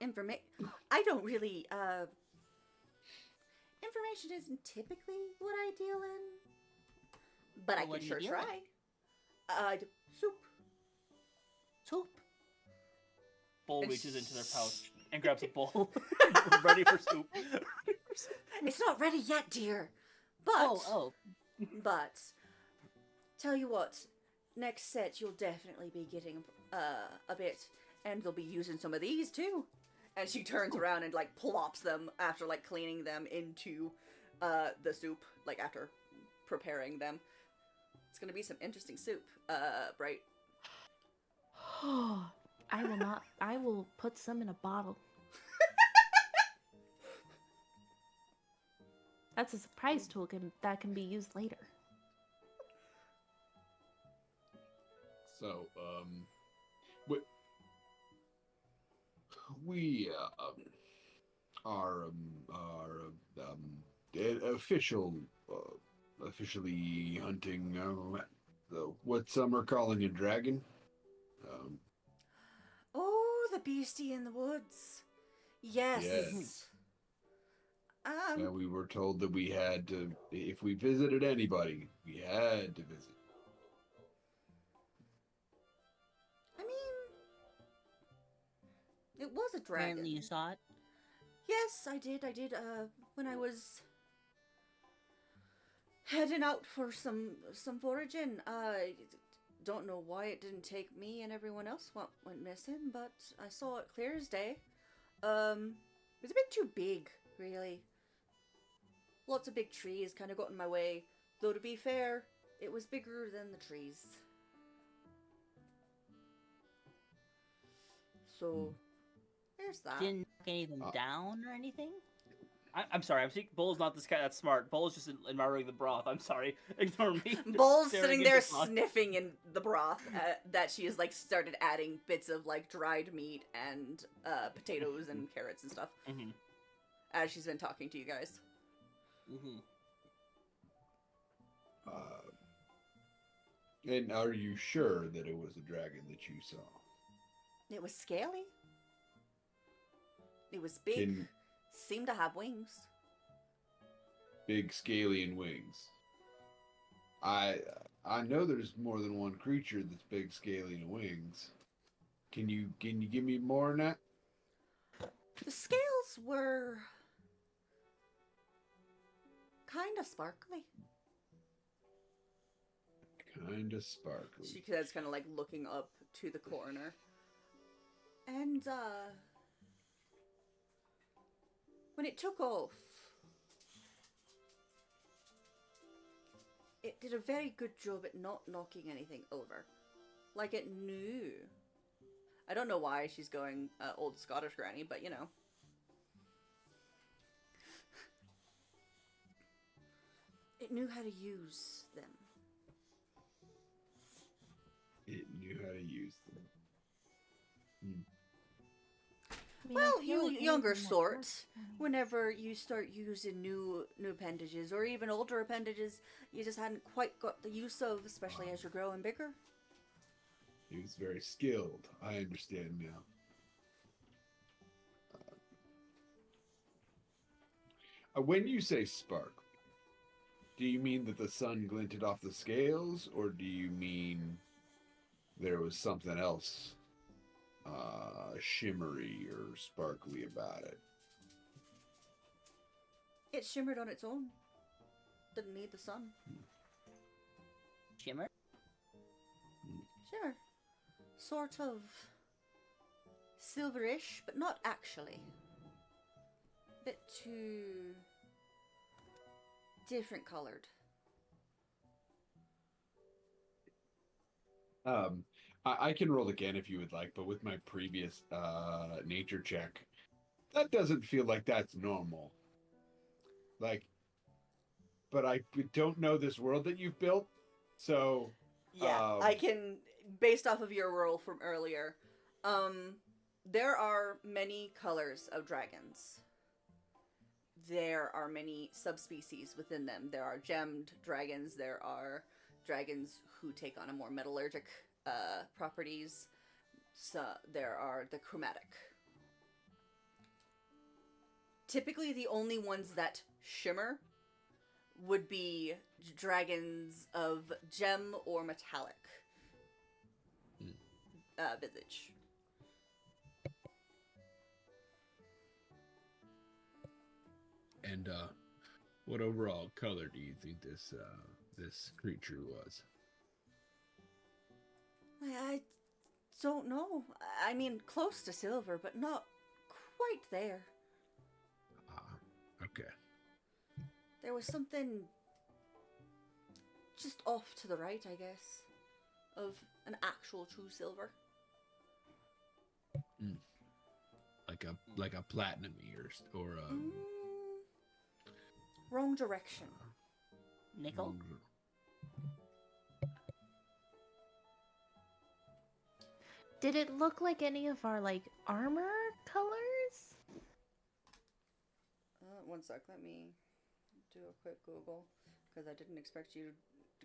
Information. I don't really. Information isn't typically what I deal in, but I What can do you sure deal try. Soup. Soup. Bull It's- reaches into their pouch and grabs a bowl, ready for soup. It's not ready yet, dear. But Oh. but tell you what, next set you'll definitely be getting a bit, and they'll be using some of these too. And she turns around and like plops them after like cleaning them into the soup, like after preparing them. It's gonna be some interesting soup, Bright. I will put some in a bottle. That's a surprise token that can be used later. So, we are officially hunting what some are calling a dragon. Oh, the beastie in the woods. Yes. Yes. And we were told that we had to, if we visited anybody, we had to visit. I mean, it was a dragon. Apparently you saw it. Yes, I did. When I was heading out for some foraging. I don't know why it didn't take me and everyone else went missing, but I saw it clear as day. It was a bit too big, really. Lots of big trees kind of got in my way. Though to be fair, it was bigger than the trees. So, there's that. Didn't knock any of them down or anything? I'm sorry. I'm thinking Bull's not this guy that's smart. Bull's just admiring the broth. I'm sorry. Ignore me. Just Bull's staring sitting into there broth. sniffing in the broth that she has like started adding bits of like dried meat and potatoes and carrots and stuff Mhm. as she's been talking to you guys. Mm-hmm. And are you sure that it was a dragon that you saw? It was scaly. It was big. Seemed to have wings. Big scaly and wings. I know there's more than one creature that's big, scaly, and wings. Can you give me more on that? The scales were kind of sparkly. Kind of sparkly. She says, kind of like looking up to the corner. And when it took off, it did a very good job at not knocking anything over. Like it knew. I don't know why she's going old Scottish granny, but you know. It knew how to use them. It knew how to use them. I mean, I Well, feel you like younger anything that sort, works for me. whenever you start using new appendages or even older appendages you just hadn't quite got the use of, especially as you're growing bigger. He was very skilled. I understand now. When you say spark, do you mean that the sun glinted off the scales, or do you mean there was something else shimmery or sparkly about it? It shimmered on its own. Didn't need the sun. Shimmer? Shimmer. Sort of silverish, but not actually. Bit too different colored. I can roll again if you would like, but with my previous nature check, that doesn't feel like that's normal. Like, but I don't know this world that you've built, so Yeah, I can, based off of your roll from earlier, there are many colors of dragons. There are many subspecies within them. There are gemmed dragons. There are dragons who take on a more metallurgic properties. So there are the chromatic. Typically, the only ones that shimmer would be dragons of gem or metallic visage. And what overall color do you think this creature was? I don't know. I mean, close to silver, but not quite there. Okay. There was something just off to the right, I guess, of an actual true silver. Like a platinum or Wrong direction. Nickel? Did it look like any of our like armor colors? One sec, let me do a quick Google, because I didn't expect you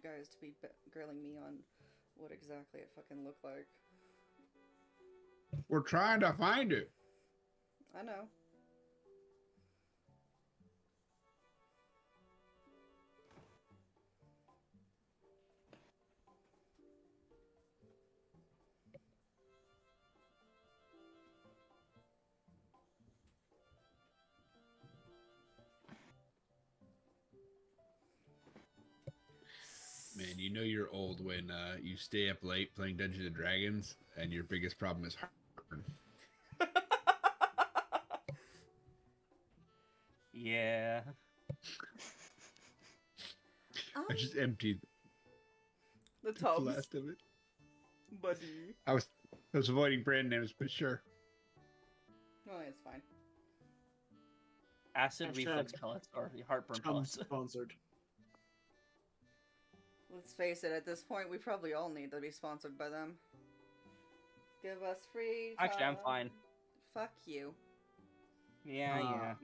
guys to be grilling me on what exactly it fucking looked like. We're trying to find it. I know. Man, you know you're old when you stay up late playing Dungeons and Dragons, and your biggest problem is heartburn. Yeah. I just emptied The the tubs, last of it. buddy. I was avoiding brand names, but sure. No, it's fine. Acid Hashtag reflux pellets or the heartburn pellets. Sponsored. Let's face it, at this point, we probably all need to be sponsored by them. Give us free time. Actually, I'm fine. Fuck you. Yeah.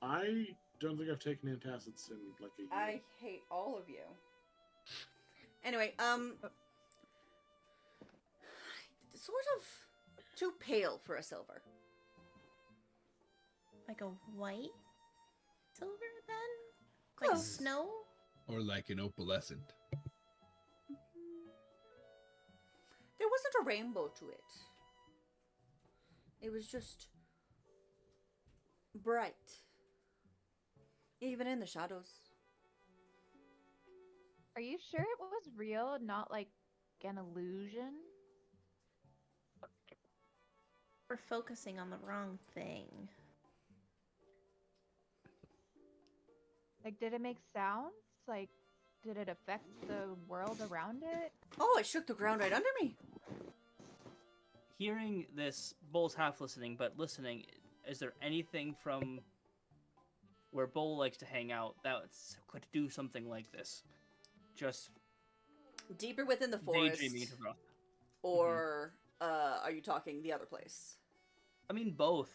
I don't think I've taken antacids in like a year. I hate all of you. Anyway, sort of too pale for a silver. Like a white silver then? Like Close. snow? Or like an opalescent. There wasn't a rainbow to it. It was just bright. Even in the shadows. Are you sure it was real, not like an illusion? We're focusing on the wrong thing. Like, did it make sounds? Like, Did it affect the world around it? Oh, it shook the ground right under me. Hearing this, Bull's half listening, but listening, is there anything from where Bull likes to hang out that could do something like this? Just Deeper within the forest, daydreaming to growth. or are you talking the other place? I mean, both.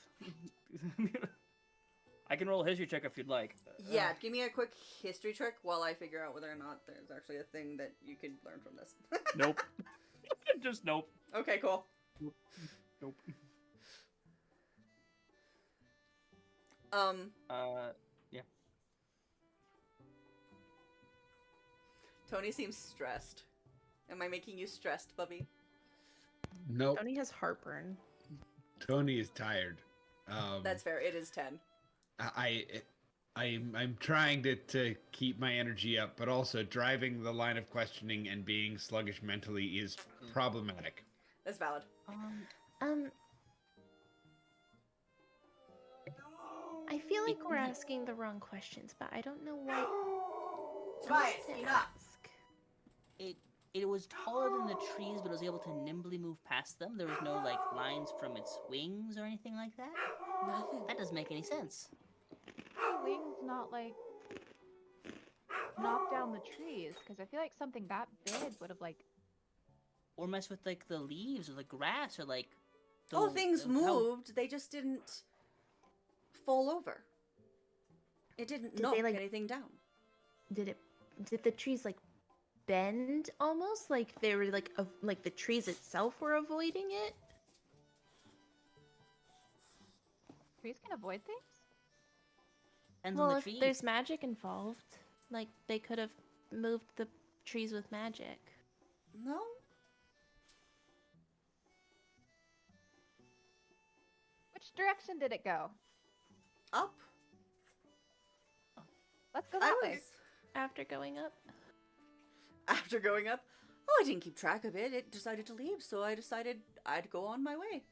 I can roll a history check if you'd like. Yeah, give me a quick history check while I figure out whether or not there's actually a thing that you can learn from this. Nope. Just nope. Okay, cool. Nope. Yeah. Tony seems stressed. Am I making you stressed, Bubby? Nope. Tony has heartburn. Tony is tired. That's fair. It is 10. I'm trying to keep my energy up, but also driving the line of questioning and being sluggish mentally is problematic. That's valid. I feel like we're asking the wrong questions, but I don't know what Tobias, to enough. ask. It was taller than the trees, but it was able to nimbly move past them. There was no like lines from its wings or anything like that. Nothing. That doesn't make any sense. The wings not like knock down the trees? Because I feel like something that big would have like. Or mess with like the leaves or the grass or like. Oh, things moved. They just didn't fall over. It didn't Did knock they, like- anything down. Did the trees like bend almost like they were like like the trees itself were avoiding it? Trees can avoid things? Depends Well, on the if tree. there's magic involved, like they could have moved the trees with magic. No? Which direction did it go? Up? Let's go I that way. was... After going up? After going up? Oh, I didn't keep track of it. It decided to leave, so I decided I'd go on my way.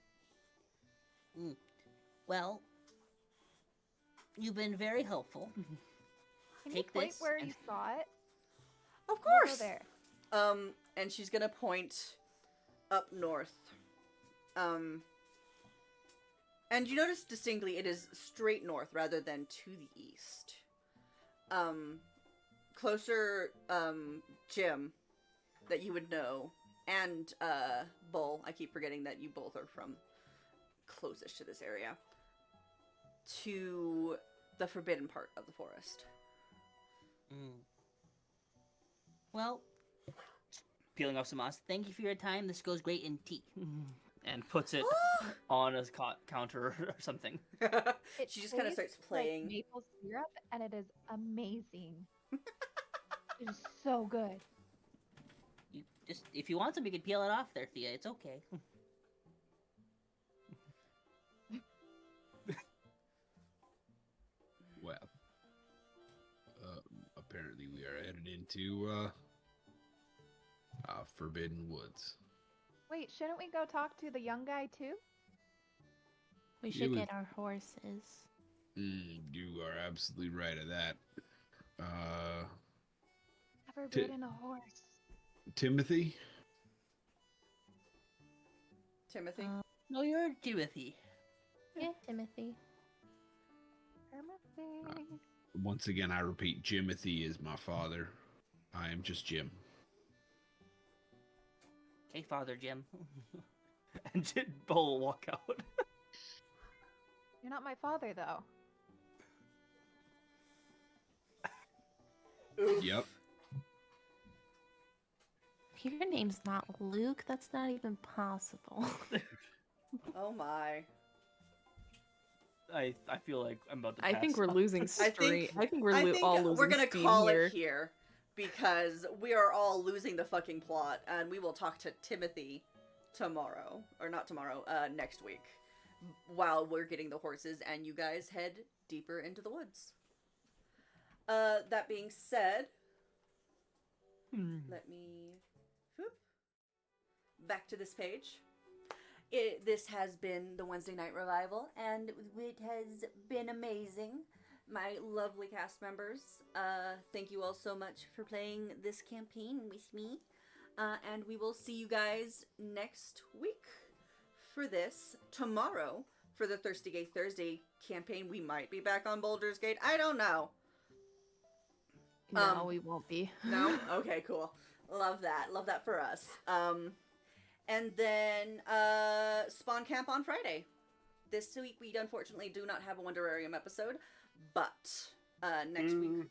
Well, you've been very helpful. Can Take you point this where and- you saw it? Of We'll course! go there. And she's gonna point up north. And you notice distinctly it is straight north rather than to the east. Closer, Jim, that you would know, and, Bull, I keep forgetting that you both are from closest to this area, to the forbidden part of the forest. Well, peeling off some moss. Thank you for your time. This goes great in tea. And puts it on a counter or something. It She just kind of tastes starts playing. like maple syrup, and it is amazing. It is so good. You just if you want some, you can peel it off there, Thea. It's okay. Well, apparently we are headed into Forbidden Woods. Wait, shouldn't we go talk to the young guy too? We You should would- get our horses. You are absolutely right of that. Never Ti- ridden a horse. Timothy? Timothy? No, you're Timothy. Yeah, Timothy. Timothy. Once again, I repeat, Jimothy is my father. I am just Jim. Okay, Father Jim. And Bull will walk out. You're not my father, though. Yep. Your name's not Luke. That's not even possible. Oh my. I feel like I'm about to I pass think we're out. losing street. I think we're I think all losing we're gonna steam call here. it here because we are all losing the fucking plot, and we will talk to Timothy tomorrow, or not tomorrow, next week, while we're getting the horses, and you guys head deeper into the woods. That being said, let me back to this page. This has been the Wednesday Night Revival, and it has been amazing. my lovely cast members, thank you all so much for playing this campaign with me. And we will see you guys next week for this. Tomorrow, for the Thirsty Gay Thursday campaign, we might be back on Baldur's Gate. I don't know. No, we won't be. No? Okay, cool. Love that. Love that for us. And then Spawn Camp on Friday. This week we unfortunately do not have a Wonderarium episode, but next week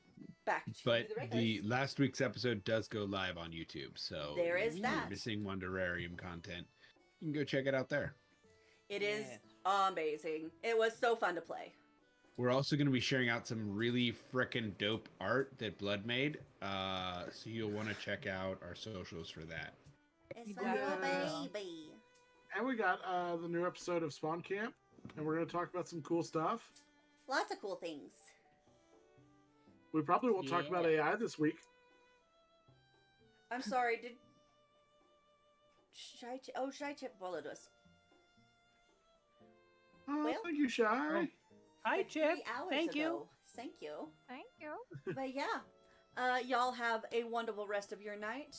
back to But the regulars. the last week's episode does go live on YouTube, so There is if that. you're missing Wonderarium content, you can go check it out there. It is amazing. It was so fun to play. We're also going to be sharing out some really frickin' dope art that Blood made, so you'll want to check out our socials for that. It's my little baby. And we got the new episode of Spawn Camp, and we're going to talk about some cool stuff. Lots of cool things. We probably won't talk about AI this week. I'm sorry, did Shy Chip followed us. Oh, Well- thank you, Shy. Hi, Like Chip. 3 hours Thank you. ago. Thank you. Thank you. But yeah, y'all have a wonderful rest of your night,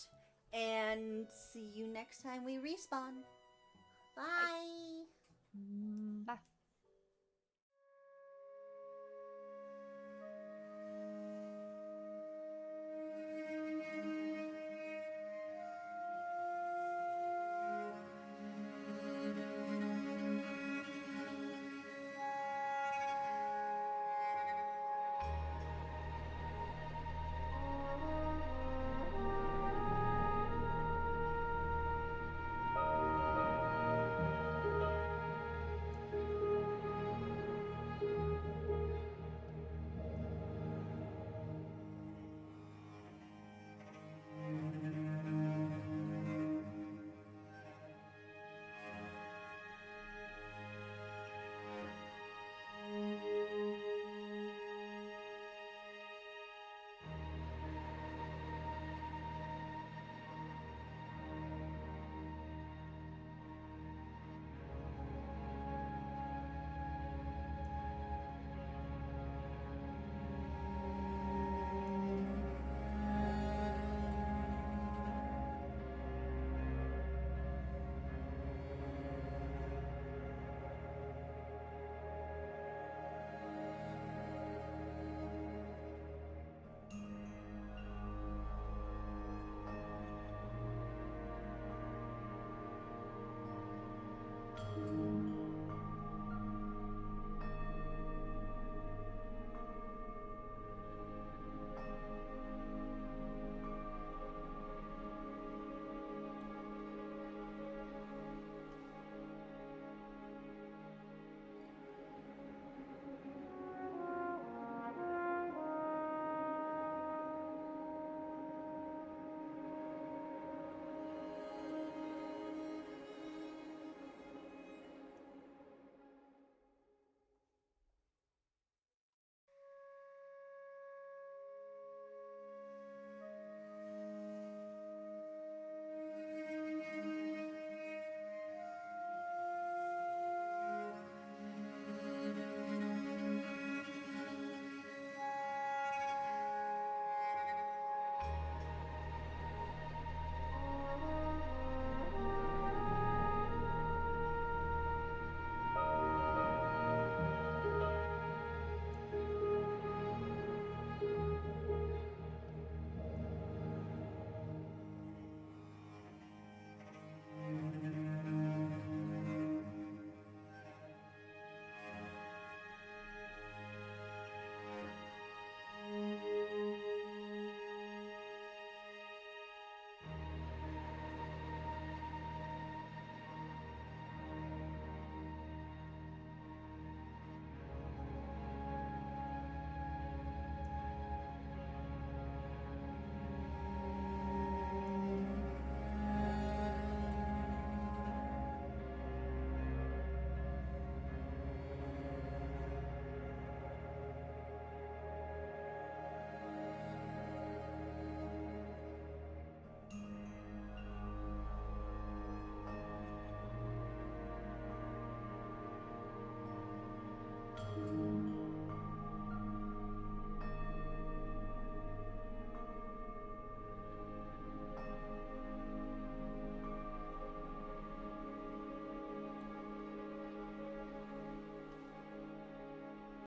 and see you next time we respawn. Bye.